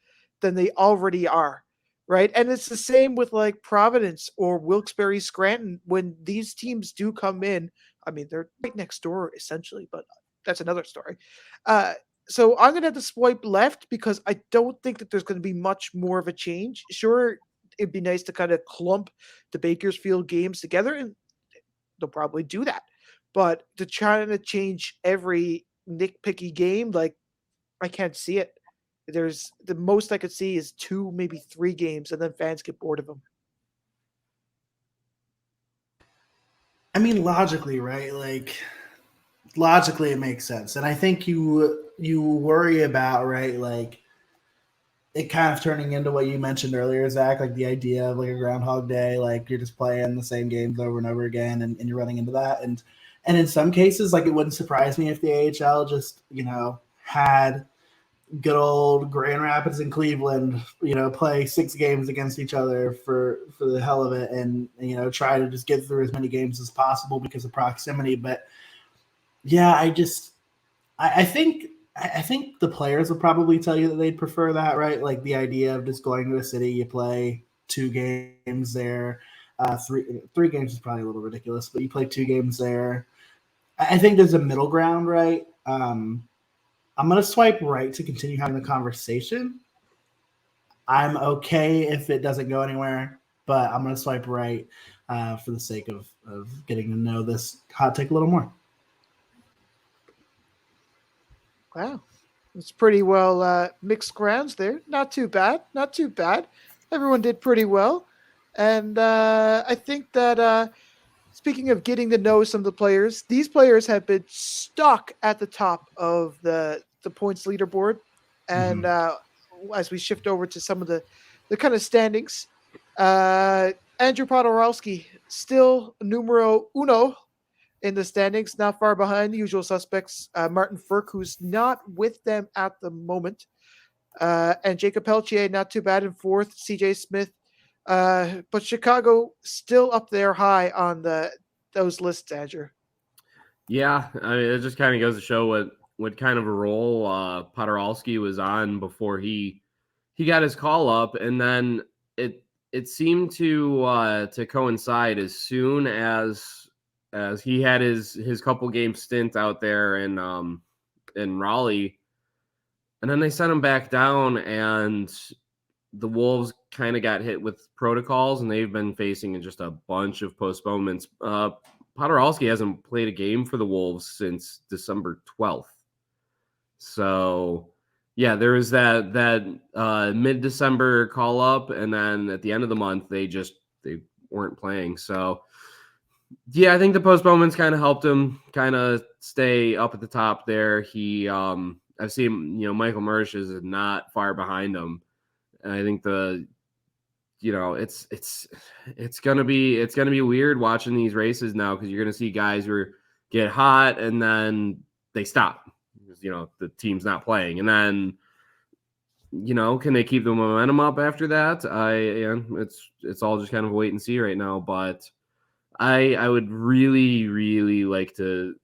Speaker 2: than they already are, right? And it's the same with like Providence or Wilkes-Barre Scranton when these teams do come in. I mean, they're right next door essentially, but that's another story. So I'm gonna have to swipe left because I don't think that there's going to be much more of a change. Sure, it'd be nice to kind of clump the Bakersfield games together, and they'll probably do that. But to try to change every nitpicky game, like I can't see it. There's the most I could see is 2, maybe 3 games, and then fans get bored of them.
Speaker 4: I mean, logically, right? Like, logically, it makes sense, and I think you worry about, right, like it kind of turning into what you mentioned earlier, Zach, like the idea of like a Groundhog Day, like you're just playing the same games over and over again, and you're running into that, and in some cases, like it wouldn't surprise me if the AHL just had good old Grand Rapids and Cleveland, play 6 games against each other for the hell of it, and try to just get through as many games as possible because of proximity. But yeah, I think the players would probably tell you that they'd prefer that, right? Like the idea of just going to a city, you play 2 games there. 3 games is probably a little ridiculous, but you play 2 games there. I think there's a middle ground, right? I'm going to swipe right to continue having the conversation. I'm okay if it doesn't go anywhere, but I'm going to swipe right for the sake of getting to know this hot take a little more.
Speaker 2: Wow. It's pretty well mixed grounds there. Not too bad. Not too bad. Everyone did pretty well. And I think that speaking of getting to know some of the players, these players have been stuck at the top of the points leaderboard. And as we shift over to some of the kind of standings, Andrew Podorowski still numero uno in the standings, not far behind the usual suspects. Martin Ferk, who's not with them at the moment. And Jacob Pelletier, not too bad in 4th. CJ Smith. But Chicago still up there high on those lists, Andrew.
Speaker 3: Yeah, I mean, it just kind of goes to show what kind of a role Podorowski was on before he got his call up, and then it seemed to coincide as soon as he had his couple game stint out there in Raleigh, and then they sent him back down, and the Wolves kind of got hit with protocols, and they've been facing just a bunch of postponements. Podorowski hasn't played a game for the Wolves since December 12th. So, yeah, there was that mid-December call up, and then at the end of the month, they weren't playing. So, yeah, I think the postponements kind of helped him kind of stay up at the top there. I've seen, Michael Mersch is not far behind him. And I think it's gonna be weird watching these races now, because you're gonna see guys who get hot and then they stop because the team's not playing, and then can they keep the momentum up after that? It's all just kind of a wait and see right now, but I would really, really like to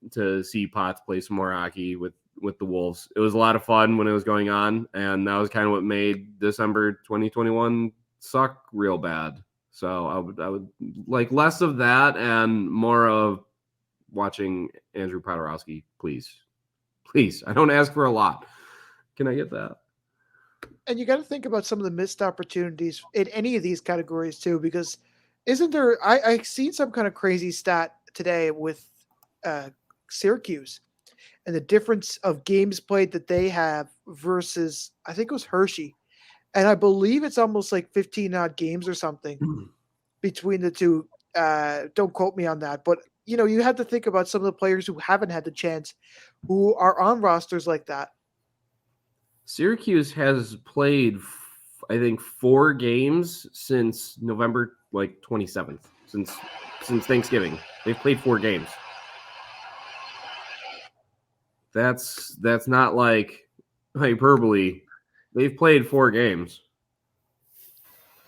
Speaker 3: see Potts play some more hockey with the Wolves. It was a lot of fun when it was going on, and that was kind of what made December 2021 suck real bad. So I would like less of that and more of watching Andrew Podorowski, please. Please, I don't ask for a lot. Can I get that?
Speaker 2: And you got to think about some of the missed opportunities in any of these categories too, because isn't there? I seen some kind of crazy stat today with Syracuse and the difference of games played that they have versus I think it was Hershey, and I believe it's almost like 15 odd games or something between the two. Don't quote me on that, but you have to think about some of the players who haven't had the chance, who are on rosters like that.
Speaker 3: Syracuse has played, I think, 4 games since November 27th, since Thanksgiving. They've played 4 games. That's not like hyperbole. They've played 4 games.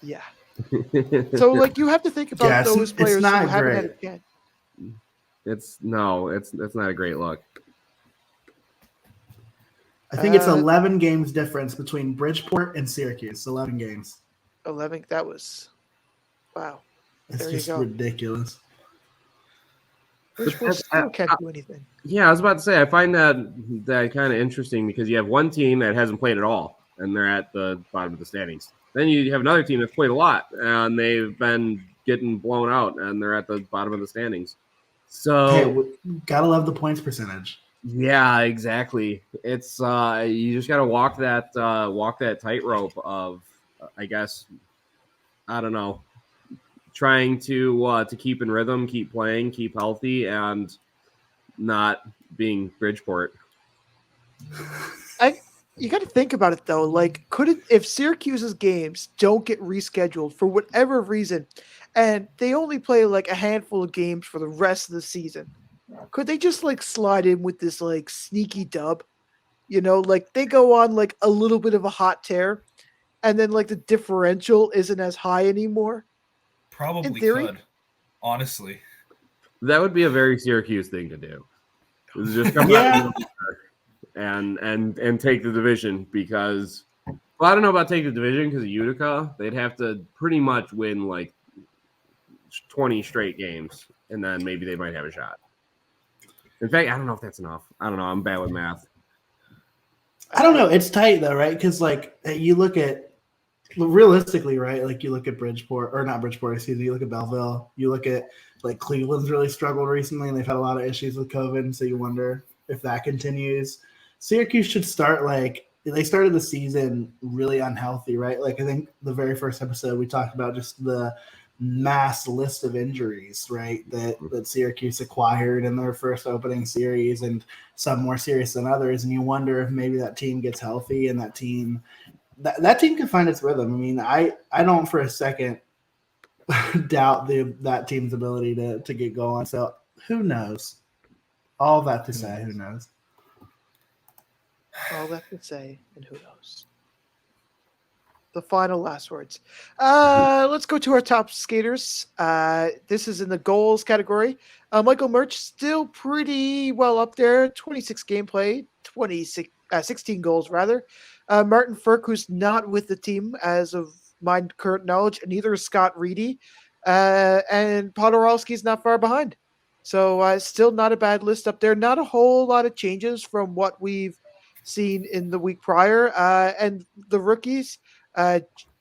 Speaker 2: Yeah. So you have to think about those players who haven't had a chance.
Speaker 3: It's not a great look.
Speaker 4: I think it's 11 games difference between Bridgeport and Syracuse. 11 games.
Speaker 2: 11. That was, wow.
Speaker 4: It's
Speaker 2: there
Speaker 4: just
Speaker 2: you go.
Speaker 4: ridiculous.
Speaker 2: Bridgeport still can't do anything.
Speaker 3: Yeah, I was about to say, I find that kind of interesting because you have one team that hasn't played at all, and they're at the bottom of the standings. Then you have another team that's played a lot, and they've been getting blown out, and they're at the bottom of the standings. So,
Speaker 4: hey, gotta love the points percentage.
Speaker 3: Yeah, exactly. It's you just gotta walk that tightrope of, I guess, I don't know, trying to keep in rhythm, keep playing, keep healthy, and not being Bridgeport.
Speaker 2: You got to think about it though. If Syracuse's games don't get rescheduled for whatever reason, and they only play a handful of games for the rest of the season, could they just slide in with this sneaky dub? They go on a little bit of a hot tear, and then the differential isn't as high anymore.
Speaker 5: Probably could, honestly.
Speaker 3: That would be a very Syracuse thing to do. Is just come out and take the division because, well, I don't know about take the division because of Utica. They'd have to pretty much win 20 straight games, and then maybe they might have a shot. In fact, I don't know if that's enough. I don't know. I'm bad with math.
Speaker 4: I don't know. It's tight though, right? Because you look at realistically, right? You look at Bridgeport or not Bridgeport, excuse me. You look at Belleville. You look at Cleveland's really struggled recently, and they've had a lot of issues with COVID. So you wonder if that continues. Syracuse should start they started the season really unhealthy, right? I think the very first episode we talked about just the mass list of injuries, right, that Syracuse acquired in their first opening series, and some more serious than others. And you wonder if maybe that team gets healthy and that team can find its rhythm. I mean, I don't for a second doubt that team's ability to get going. So who knows? All that to say, who knows?
Speaker 2: All that to say, and who knows? The final last words. Let's go to our top skaters. This is in the goals category. Michael Murch still pretty well up there. 26 game play, 16 goals rather. Martin Ferk, who's not with the team as of my current knowledge, and neither is Scott Reedy. And Podorowski's not far behind. So still not a bad list up there. Not a whole lot of changes from what we've seen in the week prior. And the rookies,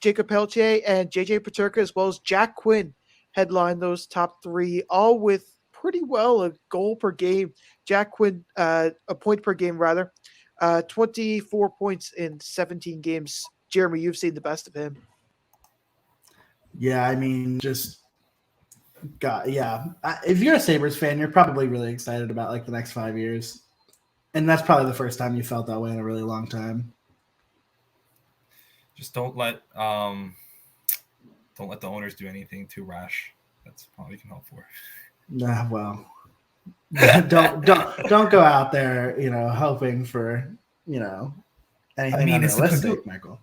Speaker 2: Jacob Pelletier and JJ Paterka, as well as Jack Quinn, headline those top 3, all with pretty well a goal per game. Jack Quinn, a point per game rather, 24 points in 17 games. Jeremy, you've seen the best of him.
Speaker 4: Yeah, I mean, if you're a Sabres fan, you're probably really excited about the next 5 years. And that's probably the first time you felt that way in a really long time.
Speaker 5: Just don't let the owners do anything too rash. That's all you can hope for.
Speaker 4: Nah, well, don't go out there, hoping for, anything unrealistic, Michael.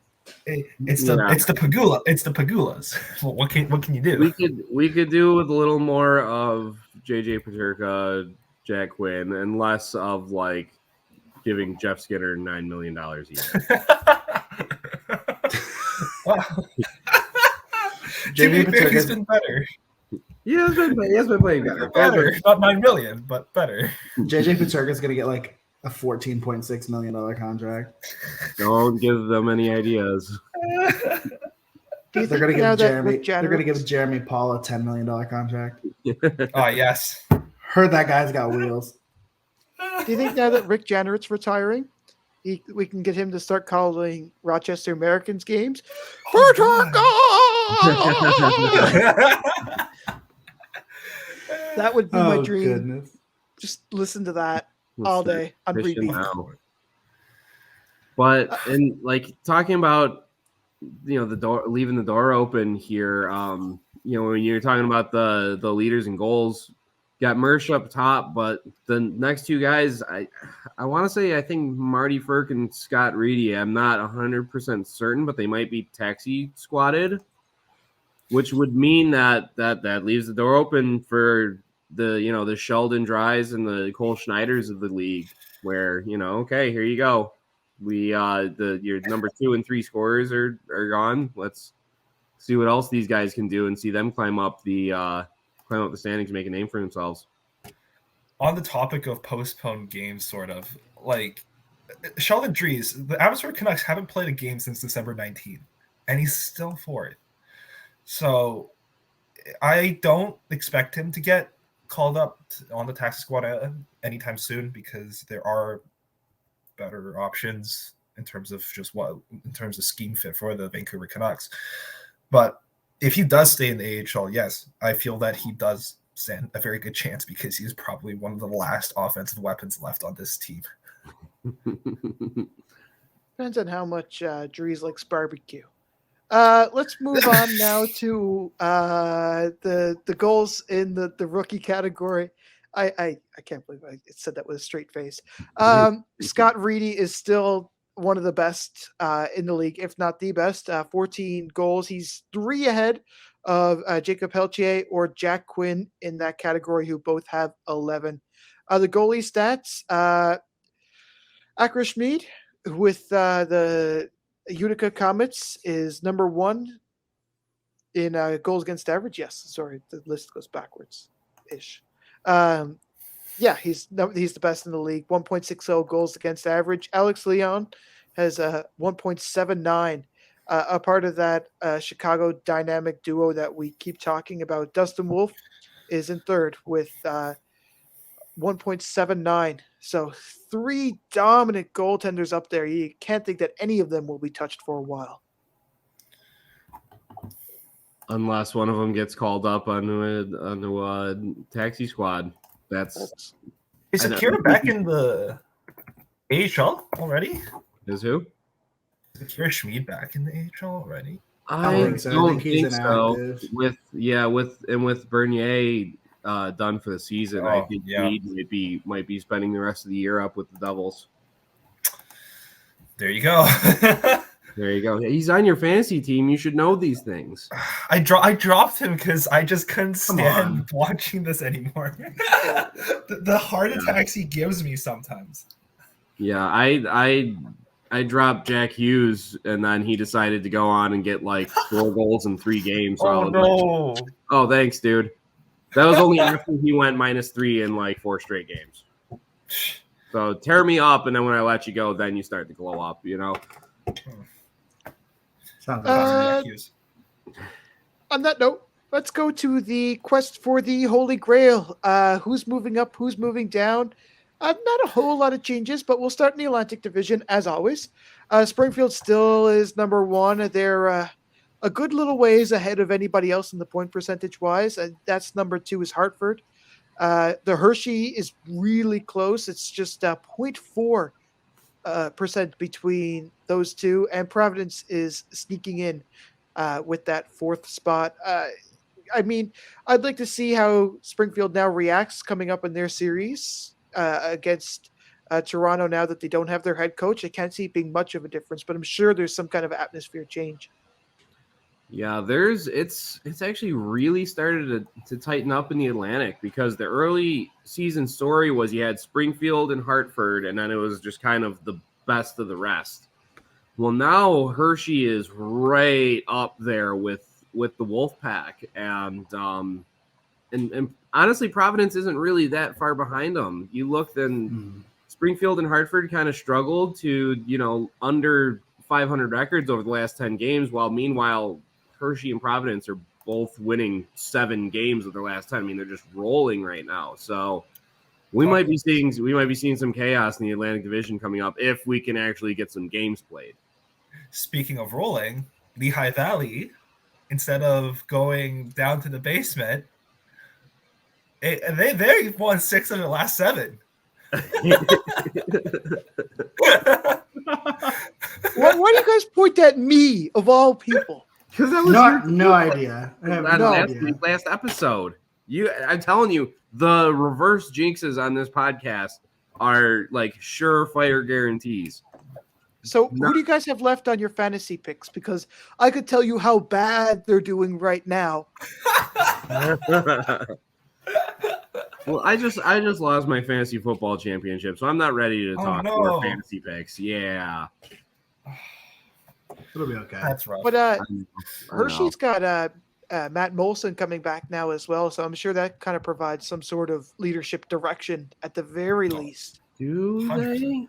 Speaker 5: It's the Pagula. It's the Pagulas. What can you do?
Speaker 3: We could do with a little more of JJ Paterka, Jack Quinn, and less of giving Jeff Skinner $9 million a year.
Speaker 5: JJ Paterka's been better.
Speaker 3: He has been playing better.
Speaker 5: Not $9 million, but better.
Speaker 4: JJ Paterka is going to get a $14.6 million contract.
Speaker 3: Don't give them any ideas.
Speaker 4: They're going to give Jeremy. They're going to give Jeremy Paul a $10 million contract.
Speaker 5: Oh yes.
Speaker 4: Heard that guy's got wheels.
Speaker 2: Do you think now that Rick Jenner's retiring, we can get him to start calling Rochester Americans games? Paterka! That would be my dream. Goodness. Just listen to that all day on repeat.
Speaker 3: But and like talking about the door, leaving the door open here. When you're talking about the leaders and goals, got Mersch up top, but the next two guys, I want to say I think Marty Ferk and Scott Reedy. I'm not 100% certain, but they might be taxi squatted, which would mean that leaves the door open for the Sheldon Dries and the Cole Schneiders of the league, where okay, here you go. Your number 2 and 3 scorers are gone. Let's see what else these guys can do and see them climb up the standings, make a name for themselves.
Speaker 5: On the topic of postponed games, sort of like Sheldon Dries, the Abbotsford Canucks haven't played a game since December 19th, and he's still for it. So I don't expect him to get called up on the taxi squad anytime soon, because there are better options in terms of scheme fit for the Vancouver Canucks. But if he does stay in the AHL, yes, I feel that he does stand a very good chance, because he's probably one of the last offensive weapons left on this team.
Speaker 2: Depends on how much Dries likes barbecue. Let's move on now to the goals in the rookie category. I can't believe I said that with a straight face. Scott Reedy is still one of the best in the league, if not the best. 14 goals. He's 3 ahead of Jacob Pelletier or Jack Quinn in that category, who both have 11. The goalie stats, Akra Schmid with the Utica Comets is number 1 in goals against average. Yes, sorry, the list goes backwards-ish. He's the best in the league. 1.60 goals against average. Alex Leon has a 1.79. A part of that Chicago dynamic duo that we keep talking about. Dustin Wolf is in third with 1.79. So 3 dominant goaltenders up there. You can't think that any of them will be touched for a while.
Speaker 3: Unless one of them gets called up onto a taxi squad.
Speaker 5: Is Akira back in the AHL already?
Speaker 3: Is who?
Speaker 5: Is Akira Schmid back in the AHL already?
Speaker 3: I don't think so. With Bernier done for the season, I think he might be spending the rest of the year up with the Devils.
Speaker 5: There you go.
Speaker 3: There you go. He's on your fantasy team. You should know these things.
Speaker 5: I dropped him because I just couldn't stand watching this anymore. the heart attacks he gives me sometimes.
Speaker 3: Yeah, I dropped Jack Hughes, and then he decided to go on and get like 4 goals in 3 games. So
Speaker 5: no!
Speaker 3: Oh, thanks, dude. That was only after he went -3 in like 4 straight games. So tear me up, and then when I let you go, then you start to glow up.
Speaker 2: On that note, let's go to the quest for the Holy Grail. Who's moving up? Who's moving down? Not a whole lot of changes, but we'll start in the Atlantic Division as always. Springfield still is number 1. They're a good little ways ahead of anybody else in the point percentage wise. That's number 2 is Hartford. The Hershey is really close. It's just 0.4 percent between those two, and Providence is sneaking in with that 4th spot. I'd like to see how Springfield now reacts coming up in their series against Toronto now that they don't have their head coach. I can't see it being much of a difference, but I'm sure there's some kind of atmosphere change.
Speaker 3: Yeah, it's actually really started to tighten up in the Atlantic, because the early season story was you had Springfield and Hartford, and then it was just kind of the best of the rest. Well, now Hershey is right up there with the Wolfpack, and honestly, Providence isn't really that far behind them. You look, then Springfield and Hartford kind of struggled to, under 500 records over the last 10 games, while meanwhile Hershey and Providence are both winning 7 games of their last 10. I mean, they're just rolling right now. So we might be seeing some chaos in the Atlantic Division coming up if we can actually get some games played.
Speaker 5: Speaking of rolling, Lehigh Valley, instead of going down to the basement, they won 6 of the last 7.
Speaker 2: Why do you guys point at me of all people?
Speaker 3: Because that was
Speaker 4: no idea. I have no idea.
Speaker 3: Last episode. I'm telling you, the reverse jinxes on this podcast are like surefire guarantees.
Speaker 2: So who do you guys have left on your fantasy picks? Because I could tell you how bad they're doing right now.
Speaker 3: Well, I just lost my fantasy football championship, so I'm not ready to talk more fantasy picks. Yeah.
Speaker 4: It'll be okay.
Speaker 5: That's rough.
Speaker 2: But Hershey's got Matt Molson coming back now as well, so I'm sure that kind of provides some sort of leadership direction at the very least.
Speaker 3: Do they?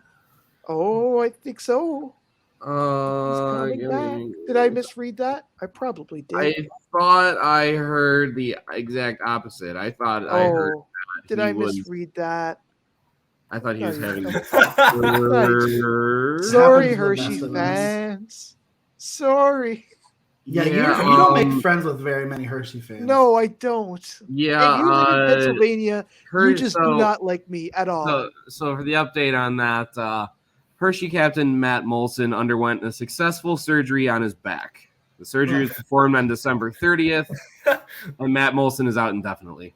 Speaker 2: Oh, I think so. He's coming back. Did I misread that? I probably did.
Speaker 3: I thought I heard the exact opposite. I thought I heard.
Speaker 2: Did I misread that?
Speaker 3: I thought he was having.
Speaker 2: Sorry, Hershey fans. Sorry.
Speaker 4: Yeah, you don't make friends with very many Hershey fans.
Speaker 2: No, I don't.
Speaker 3: Yeah,
Speaker 2: you live in Pennsylvania. You just do not like me at all.
Speaker 3: So for the update on that, Hershey captain Matt Molson underwent a successful surgery on his back. The surgery was performed on December 30th, and Matt Molson is out indefinitely.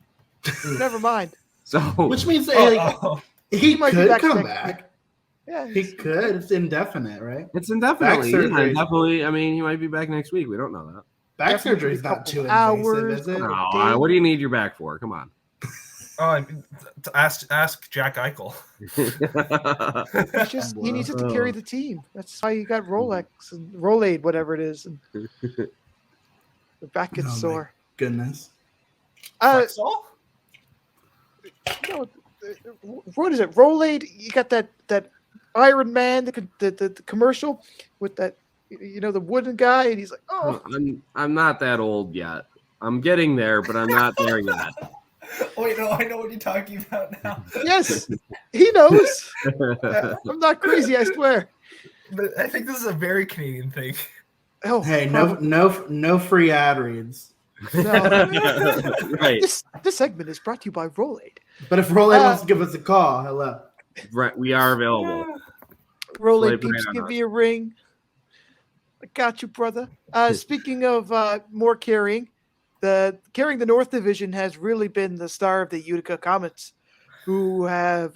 Speaker 2: Never mind.
Speaker 3: So,
Speaker 4: which means he might could come back. Yeah, he could. It's indefinite, right?
Speaker 3: It's indefinitely. Definitely. I mean, he might be back next week. We don't know that.
Speaker 4: Back surgery is not too invasive, is it?
Speaker 3: No, what do you need your back for? Come on.
Speaker 5: Ask Jack Eichel.
Speaker 2: He needs it to carry the team. That's why you got Rolex and Rolade, whatever it is. And the back gets sore.
Speaker 4: Goodness.
Speaker 2: No, what is it? Rolade. You got that Iron Man, the commercial with that, the wooden guy, and he's like, "Oh,
Speaker 3: I'm not that old yet. I'm getting there, but I'm not there yet."
Speaker 5: Wait, no, I know what you're talking about now.
Speaker 2: Yes, he knows. I'm not crazy, I swear.
Speaker 5: But I think this is a very Canadian thing.
Speaker 2: Oh,
Speaker 4: hey, no free ad reads.
Speaker 2: No.
Speaker 3: Right.
Speaker 2: This segment is brought to you by Rolade.
Speaker 4: But if Rolade wants to give us a call, hello.
Speaker 3: Right, we are available.
Speaker 2: Rolade peeps, give me a ring. I got you, brother. Speaking of more carrying the North Division has really been the star of the Utica Comets, who have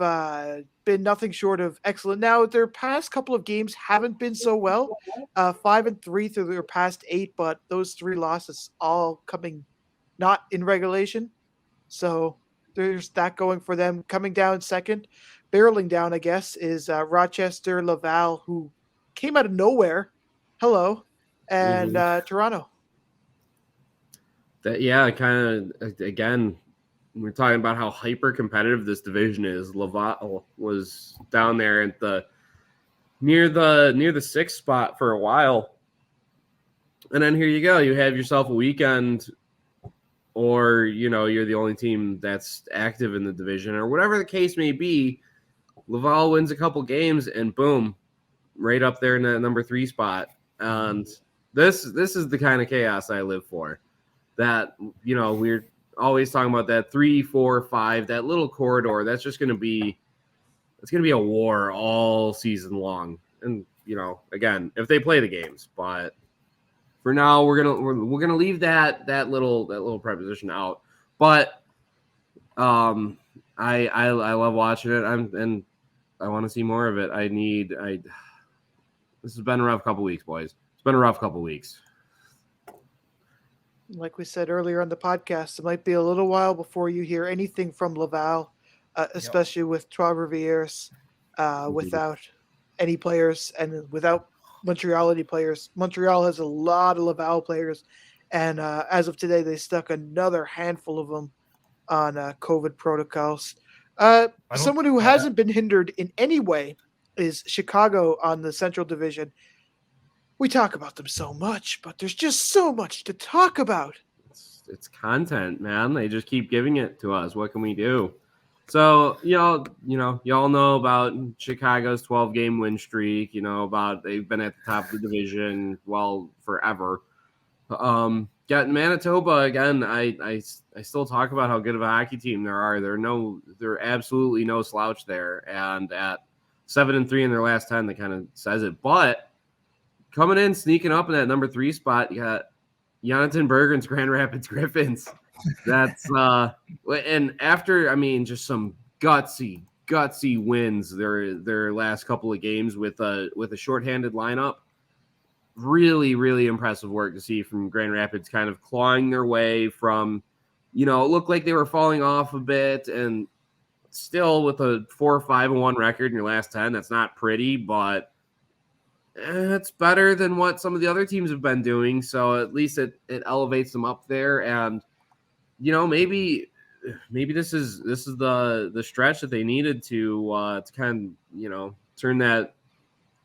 Speaker 2: been nothing short of excellent. Now, their past couple of games haven't been so well, 5-3 through their past 8, but those 3 losses all coming not in regulation. So there's that going for them. Coming down second, barreling down, I guess, is Rochester Laval, who came out of nowhere. Hello. And Toronto.
Speaker 3: Kind of, again, we're talking about how hyper competitive this division is. Laval was down there at near the 6th spot for a while. And then here you go. You have yourself a weekend, or, you're the only team that's active in the division, or whatever the case may be. Laval wins a couple games and boom, right up there in that number 3 spot. And this is the kind of chaos I live for. That, we're always talking about that 3, 4, 5, that little corridor. That's just going to be a war all season long. And, again, if they play the games, but for now we're going to leave that little preposition out. But I love watching it. And I want to see more of it. This has been a rough couple weeks, boys. It's been a rough couple weeks.
Speaker 2: Like we said earlier on the podcast, it might be a little while before you hear anything from Laval, especially with Trois-Rivières, without any players and without Montreality players. Montreal has a lot of Laval players, and as of today, they stuck another handful of them on COVID protocols. Someone who hasn't been hindered in any way is Chicago on the Central Division. We talk about them so much, but there's just so much to talk about.
Speaker 3: It's content, man. They just keep giving it to us. What can we do? So, y'all know about Chicago's 12-game win streak. You know about they've been at the top of the division, forever. Getting Manitoba again. I still talk about how good of a hockey team there are. They're absolutely no slouch there. And at 7-3 in their last 10, that kind of says it. But coming in, sneaking up in that number 3 spot, you got Jonathan Bergen's Grand Rapids Griffins. That's and after just some gutsy wins their last couple of games with a shorthanded lineup. Really, really impressive work to see from Grand Rapids, kind of clawing their way from, it looked like they were falling off a bit, and still with a 4-5-1 record in your last 10. That's not pretty, but it's better than what some of the other teams have been doing. So at least it elevates them up there. And, maybe this is the stretch that they needed to kind of,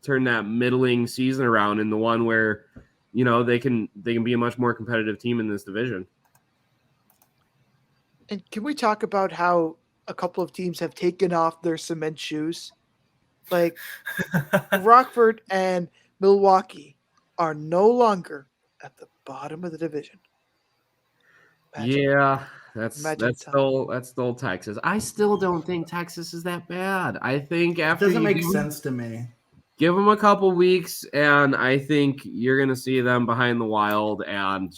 Speaker 3: turn that middling season around in the one where, they can be a much more competitive team in this division.
Speaker 2: And can we talk about how a couple of teams have taken off their cement shoes? Like Rockford and Milwaukee are no longer at the bottom of the division.
Speaker 3: That's still Texas. I still don't think Texas is that bad. I think after
Speaker 4: it doesn't make sense to me.
Speaker 3: Give them a couple weeks, and I think you're going to see them behind the Wild, and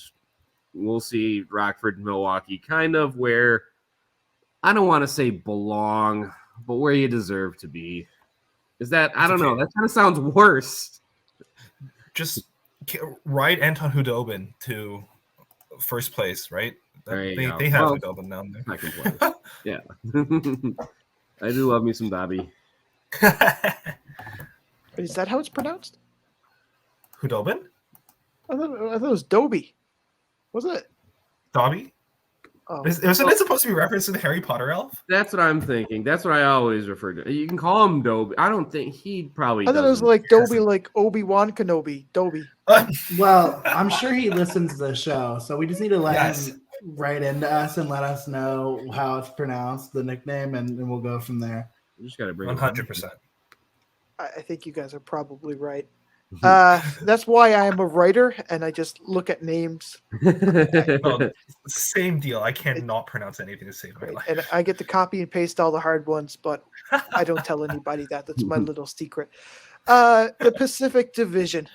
Speaker 3: we'll see Rockford and Milwaukee kind of where, I don't want to say belong, but where you deserve to be. Is that, I don't know, that kind of sounds worse.
Speaker 5: Just ride Anton Hudobin to first place, right? They have Hudobin down there.
Speaker 3: Second place. Yeah. I do love me some Dobby.
Speaker 2: Is that how it's pronounced?
Speaker 5: Hudobin?
Speaker 2: I thought it was Dobby. Was it?
Speaker 5: Dobby?
Speaker 2: Oh.
Speaker 5: Isn't it supposed to be referenced to the Harry Potter elf?
Speaker 3: That's what I'm thinking. That's what I always refer to. You can call him Dobby. I don't think he probably.
Speaker 2: I thought it was like Dobby, like Obi-Wan Kenobi. Dobby.
Speaker 4: Well, I'm sure he listens to the show, so we just need to let him write into us and let us know how it's pronounced, the nickname, and we'll go from there.
Speaker 3: You just got to bring
Speaker 5: 100%.
Speaker 2: I think you guys are probably right. That's why I am a writer, and I just look at names.
Speaker 5: Same deal. I cannot pronounce anything to save my life.
Speaker 2: And I get to copy and paste all the hard ones, but I don't tell anybody that. That's my little secret. The Pacific Division.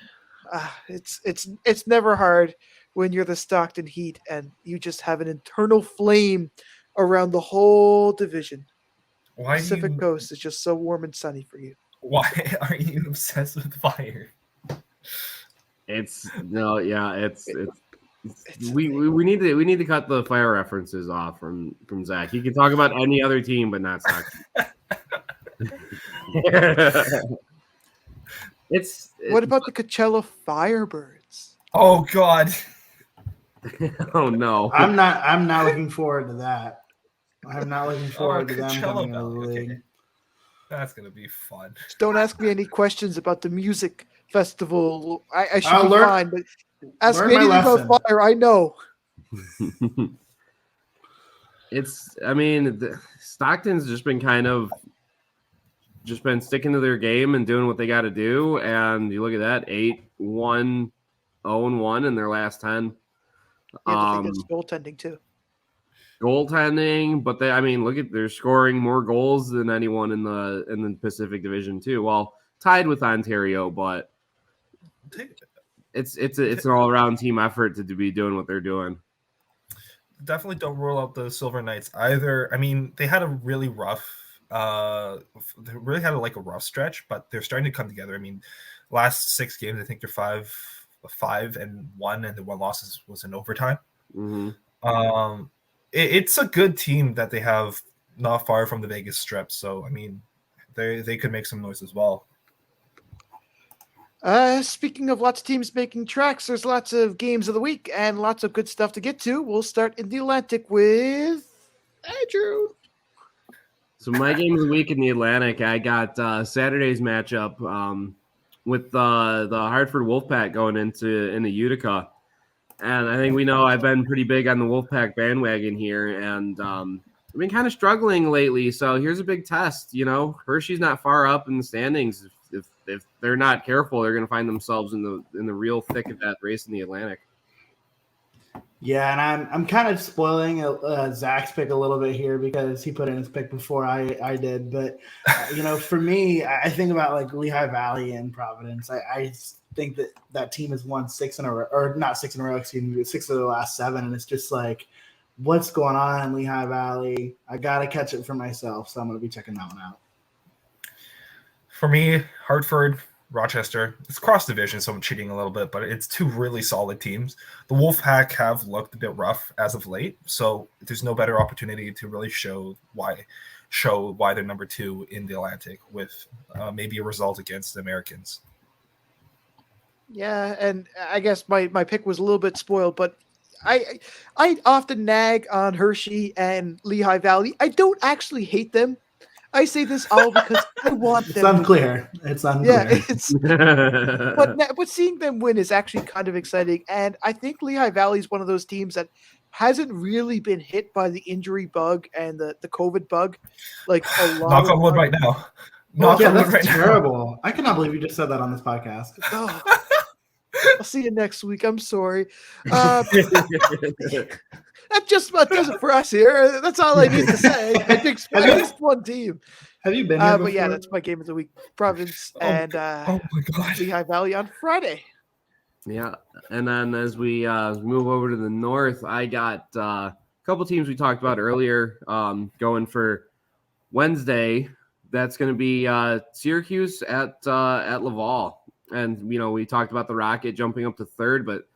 Speaker 2: It's never hard when you're the Stockton Heat and you just have an internal flame around the whole division.
Speaker 5: Why
Speaker 2: Pacific Coast is just so warm and sunny for you.
Speaker 5: Why are you obsessed with fire?
Speaker 3: We need to cut the fire references off from Zack. He can talk about any other team, but not Stockton.
Speaker 2: What about the Coachella Firebirds?
Speaker 5: Oh God!
Speaker 3: Oh no!
Speaker 4: I'm not looking forward to that. I'm not looking forward to them
Speaker 5: Coachella
Speaker 4: coming in the
Speaker 5: Valley,
Speaker 4: league.
Speaker 5: okay. That's gonna be fun.
Speaker 2: Just don't ask me any questions about the music festival. I should be fine, but ask me anything about fire. I know.
Speaker 3: Stockton's just been sticking to their game and doing what they got to do. And you look at that, 8-1, 0-1 in their last 10.
Speaker 2: I think it's goaltending too.
Speaker 3: Goaltending, but they're scoring more goals than anyone in the Pacific Division too. Well, tied with Ontario, but it's an all around team effort to be doing what they're doing.
Speaker 5: Definitely don't rule out the Silver Knights either. I mean, they had a really rough, a rough stretch, but they're starting to come together. I mean, last 6 games, I think they're 5-1, and the one loss was in overtime.
Speaker 3: Mm-hmm.
Speaker 5: It's a good team that they have not far from the Vegas Strip. So, I mean, they could make some noise as well.
Speaker 2: Speaking of lots of teams making tracks, there's lots of games of the week and lots of good stuff to get to. We'll start in the Atlantic with Andrew.
Speaker 3: So my game of the week in the Atlantic, I got Saturday's matchup with the Hartford Wolfpack going into Utica. And I think we know I've been pretty big on the Wolfpack bandwagon here, and I've been kind of struggling lately. So here's a big test. You know, Hershey's not far up in the standings. If they're not careful, they're going to find themselves in the real thick of that race in the Atlantic.
Speaker 4: Yeah, and I'm kind of spoiling Zach's pick a little bit here because he put in his pick before I did. But for me, I think about like Lehigh Valley and Providence. I think that team has won 6 in a row, or not 6 in a row, excuse me, 6 of the last 7, and it's just like, what's going on in Lehigh Valley? I gotta catch it for myself, so I'm gonna be checking that one out.
Speaker 5: For me, Hartford, Rochester. It's cross division, so I'm cheating a little bit, but it's 2 really solid teams. The Wolfpack have looked a bit rough as of late, so there's no better opportunity to really show why they're number 2 in the Atlantic with maybe a result against the Americans.
Speaker 2: Yeah, and I guess my pick was a little bit spoiled, but I often nag on Hershey and Lehigh Valley. I don't actually hate them. I say this all because I want
Speaker 4: It's
Speaker 2: them.
Speaker 4: unclear. It's unclear.
Speaker 2: Yeah, but seeing them win is actually kind of exciting, and I think Lehigh Valley is one of those teams that hasn't really been hit by the injury bug and the COVID bug, like a lot.
Speaker 5: Knock on wood right now.
Speaker 4: That's terrible. I cannot believe you just said that on this podcast.
Speaker 2: Oh. I'll see you next week. I'm sorry. That just about does it for us here. That's all I need to say. I think it's one team.
Speaker 4: Have you been here before?
Speaker 2: But yeah, that's my game of the week. Providence and
Speaker 5: oh my God.
Speaker 2: Lehigh Valley on Friday.
Speaker 3: Yeah, and then as we move over to the north, I got a couple teams we talked about earlier going for Wednesday. That's going to be Syracuse at Laval. And, we talked about the Rocket jumping up to 3rd, but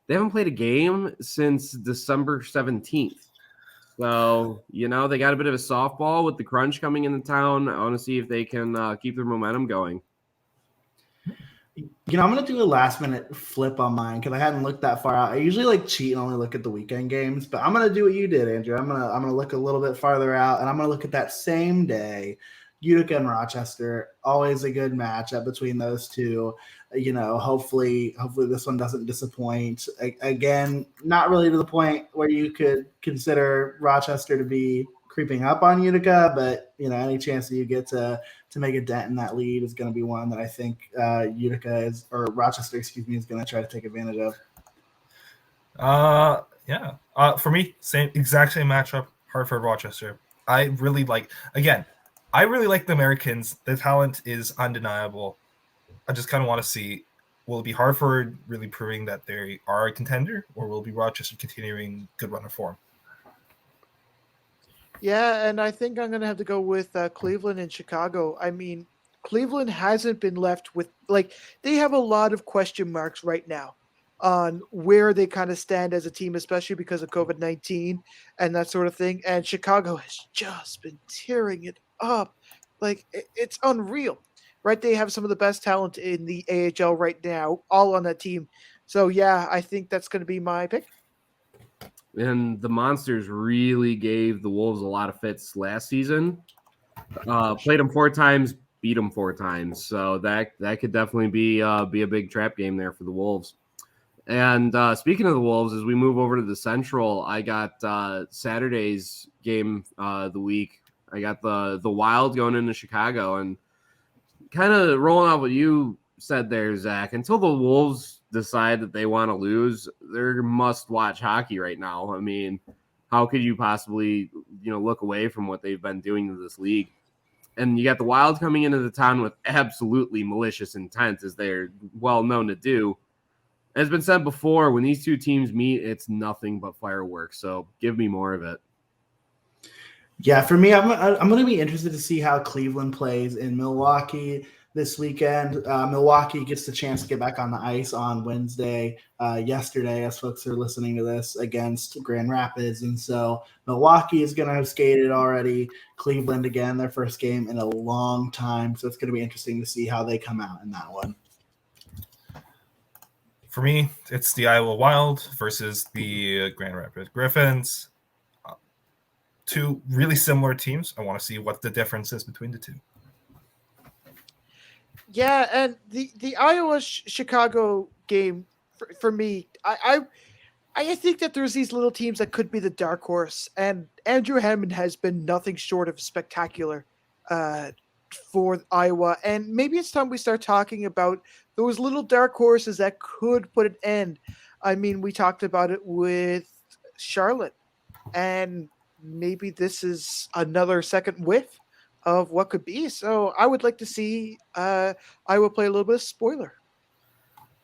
Speaker 3: they haven't played a game since December 17th. So, they got a bit of a softball with the crunch coming into town. I want to see if they can keep their momentum going.
Speaker 4: I'm going to do a last-minute flip on mine because I hadn't looked that far out. I usually cheat and only look at the weekend games, but I'm going to do what you did, Andrew. I'm going to look a little bit farther out, and I'm going to look at that same day. Utica and Rochester, always a good matchup between those two. Hopefully this one doesn't disappoint. Again, not really to the point where you could consider Rochester to be creeping up on Utica, but any chance that you get to make a dent in that lead is going to be one that I think Rochester, is going to try to take advantage of.
Speaker 5: For me, exact same matchup, Hartford, Rochester. I really like the Americans. The talent is undeniable. I just kind of want to see, will it be Hartford really proving that they are a contender, or will it be Rochester continuing good run of form?
Speaker 2: Yeah, and I think I'm going to have to go with Cleveland and Chicago. I mean, Cleveland hasn't been left with, they have a lot of question marks right now on where they kind of stand as a team, especially because of COVID-19 and that sort of thing. And Chicago has just been tearing it up. It's unreal, right? They have some of the best talent in the AHL right now, all on that team. So, yeah, I think that's going to be my pick.
Speaker 3: And the Monsters really gave the Wolves a lot of fits last season. Played them 4 times, beat them 4 times. So that could definitely be a big trap game there for the Wolves. And speaking of the Wolves, as we move over to the Central, I got Saturday's game of the week. I got the Wild going into Chicago, and kind of rolling out what you said there, Zach. Until the Wolves decide that they want to lose, they're must-watch hockey right now. I mean, how could you possibly, look away from what they've been doing to this league? And you got the Wild coming into the town with absolutely malicious intent, as they're well known to do. As been said before, when these two teams meet, it's nothing but fireworks. So give me more of it.
Speaker 4: Yeah, for me, I'm going to be interested to see how Cleveland plays in Milwaukee this weekend. Milwaukee gets the chance to get back on the ice on Wednesday, yesterday, as folks are listening to this, against Grand Rapids. And so Milwaukee is going to have skated already. Cleveland, again, their first game in a long time. So it's going to be interesting to see how they come out in that one.
Speaker 5: For me, it's the Iowa Wild versus the Grand Rapids Griffins. two really similar teams. I want to see what the difference is between the two.
Speaker 2: Yeah, and the Iowa Chicago game for me, I think that there's these little teams that could be the dark horse, and Andrew Hammond has been nothing short of spectacular for Iowa, and maybe it's time we start talking about those little dark horses that could put an end. I mean, we talked about it with Charlotte, and maybe this is another second whiff of what could be. So I would like to see Iowa play a little bit of spoiler.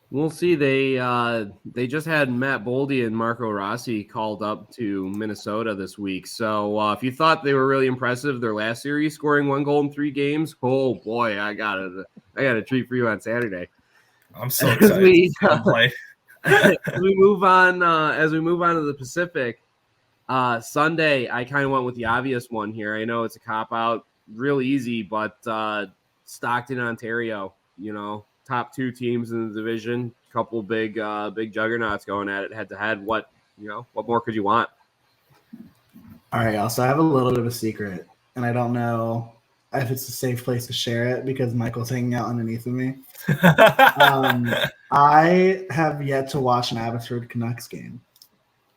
Speaker 3: We'll see. They just had Matt Boldy and Marco Rossi called up to Minnesota this week. So if you thought they were really impressive their last series, scoring 1 goal in 3 games, oh boy, I got a treat for you on Saturday.
Speaker 5: I'm so excited to play.
Speaker 3: As we move on to the Pacific, Sunday, I kind of went with the obvious one here. I know it's a cop out, real easy, but Stockton, Ontario, top 2 teams in the division, couple big juggernauts going at it head to head. What more could you want?
Speaker 4: All right, y'all. So I have a little bit of a secret, and I don't know if it's a safe place to share it because Michael's hanging out underneath of me. I have yet to watch an Abbotsford Canucks game.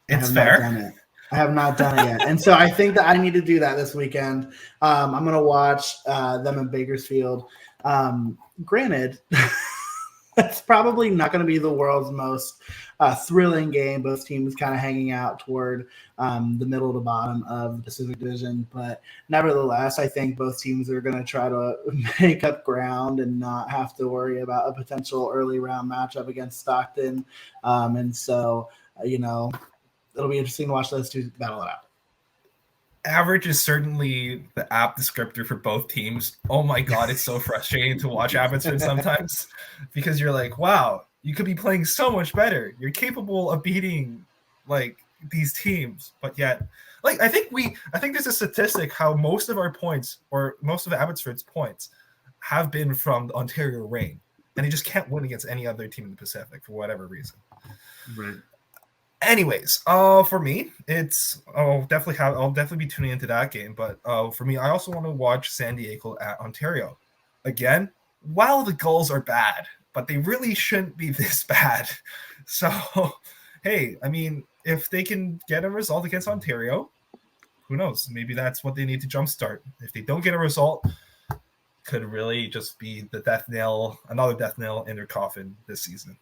Speaker 5: It's fair.
Speaker 4: I have not done it yet. And so I think that I need to do that this weekend. I'm going to watch them in Bakersfield. Granted, that's probably not going to be the world's most thrilling game. Both teams kind of hanging out toward the middle to bottom of the Pacific Division. But nevertheless, I think both teams are going to try to make up ground and not have to worry about a potential early round matchup against Stockton. And so, it'll be interesting to watch those two battle it out.
Speaker 5: Average is certainly the apt descriptor for both teams. Oh my God, it's so frustrating to watch Abbotsford sometimes because you're like, wow, you could be playing so much better. You're capable of beating these teams, but yet, I think there's a statistic how most of our points or most of Abbotsford's points have been from the Ontario Reign, and they just can't win against any other team in the Pacific for whatever reason.
Speaker 3: Right.
Speaker 5: Anyways, for me, I'll definitely be tuning into that game. But for me, I also want to watch San Diego at Ontario. Again, while the goals are bad, but they really shouldn't be this bad. So, hey, I mean, if they can get a result against Ontario, who knows? Maybe that's what they need to jumpstart. If they don't get a result, could really just be another death nail in their coffin this season.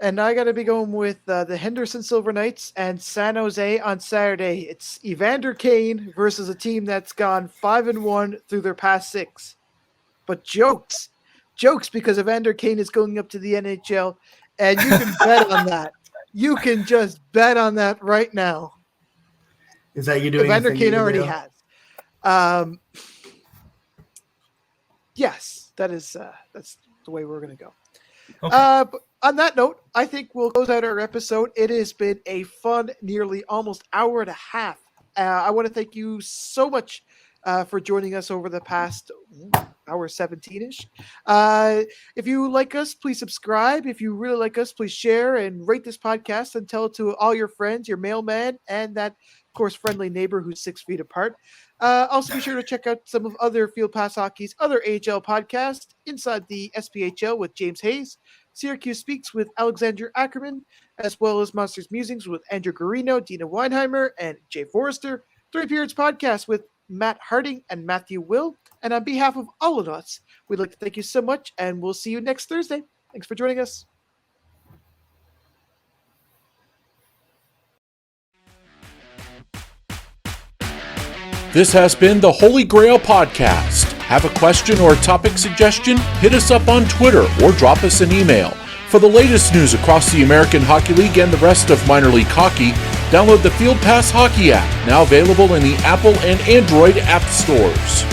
Speaker 2: And I got to be going with the Henderson Silver Knights and San Jose on Saturday. It's Evander Kane versus a team that's gone 5-1 through their past 6. But jokes because Evander Kane is going up to the NHL, and you can bet on that. You can just bet on that right now.
Speaker 4: Is that you doing?
Speaker 2: Evander Kane already has. Yes, that's the way we're going to go. Okay. But on that note, I think we'll close out our episode. It has been a fun, nearly almost hour and a half. I want to thank you so much for joining us over the past hour 17-ish. If you like us, please subscribe. If you really like us, please share and rate this podcast and tell it to all your friends, your mailman, and that, of course, friendly neighbor who's 6 feet apart. Also, be sure to check out some of other Field Pass Hockey's other AHL podcasts, Inside the SPHL with James Hayes, Syracuse Speaks with Alexander Ackerman, as well as Monsters Musings with Andrew Garino, Deana Weinheimer, and Jay Forrester, 3 Periods Podcast with Matt Harding and Matthew Will. And on behalf of all of us, we'd like to thank you so much, and we'll see you next Thursday. Thanks for joining us.
Speaker 1: This has been the Holy GrAHL Podcast. Have a question or a topic suggestion? Hit us up on Twitter or drop us an email. For the latest news across the American Hockey League and the rest of minor league hockey, download the Field Pass Hockey app, now available in the Apple and Android app stores.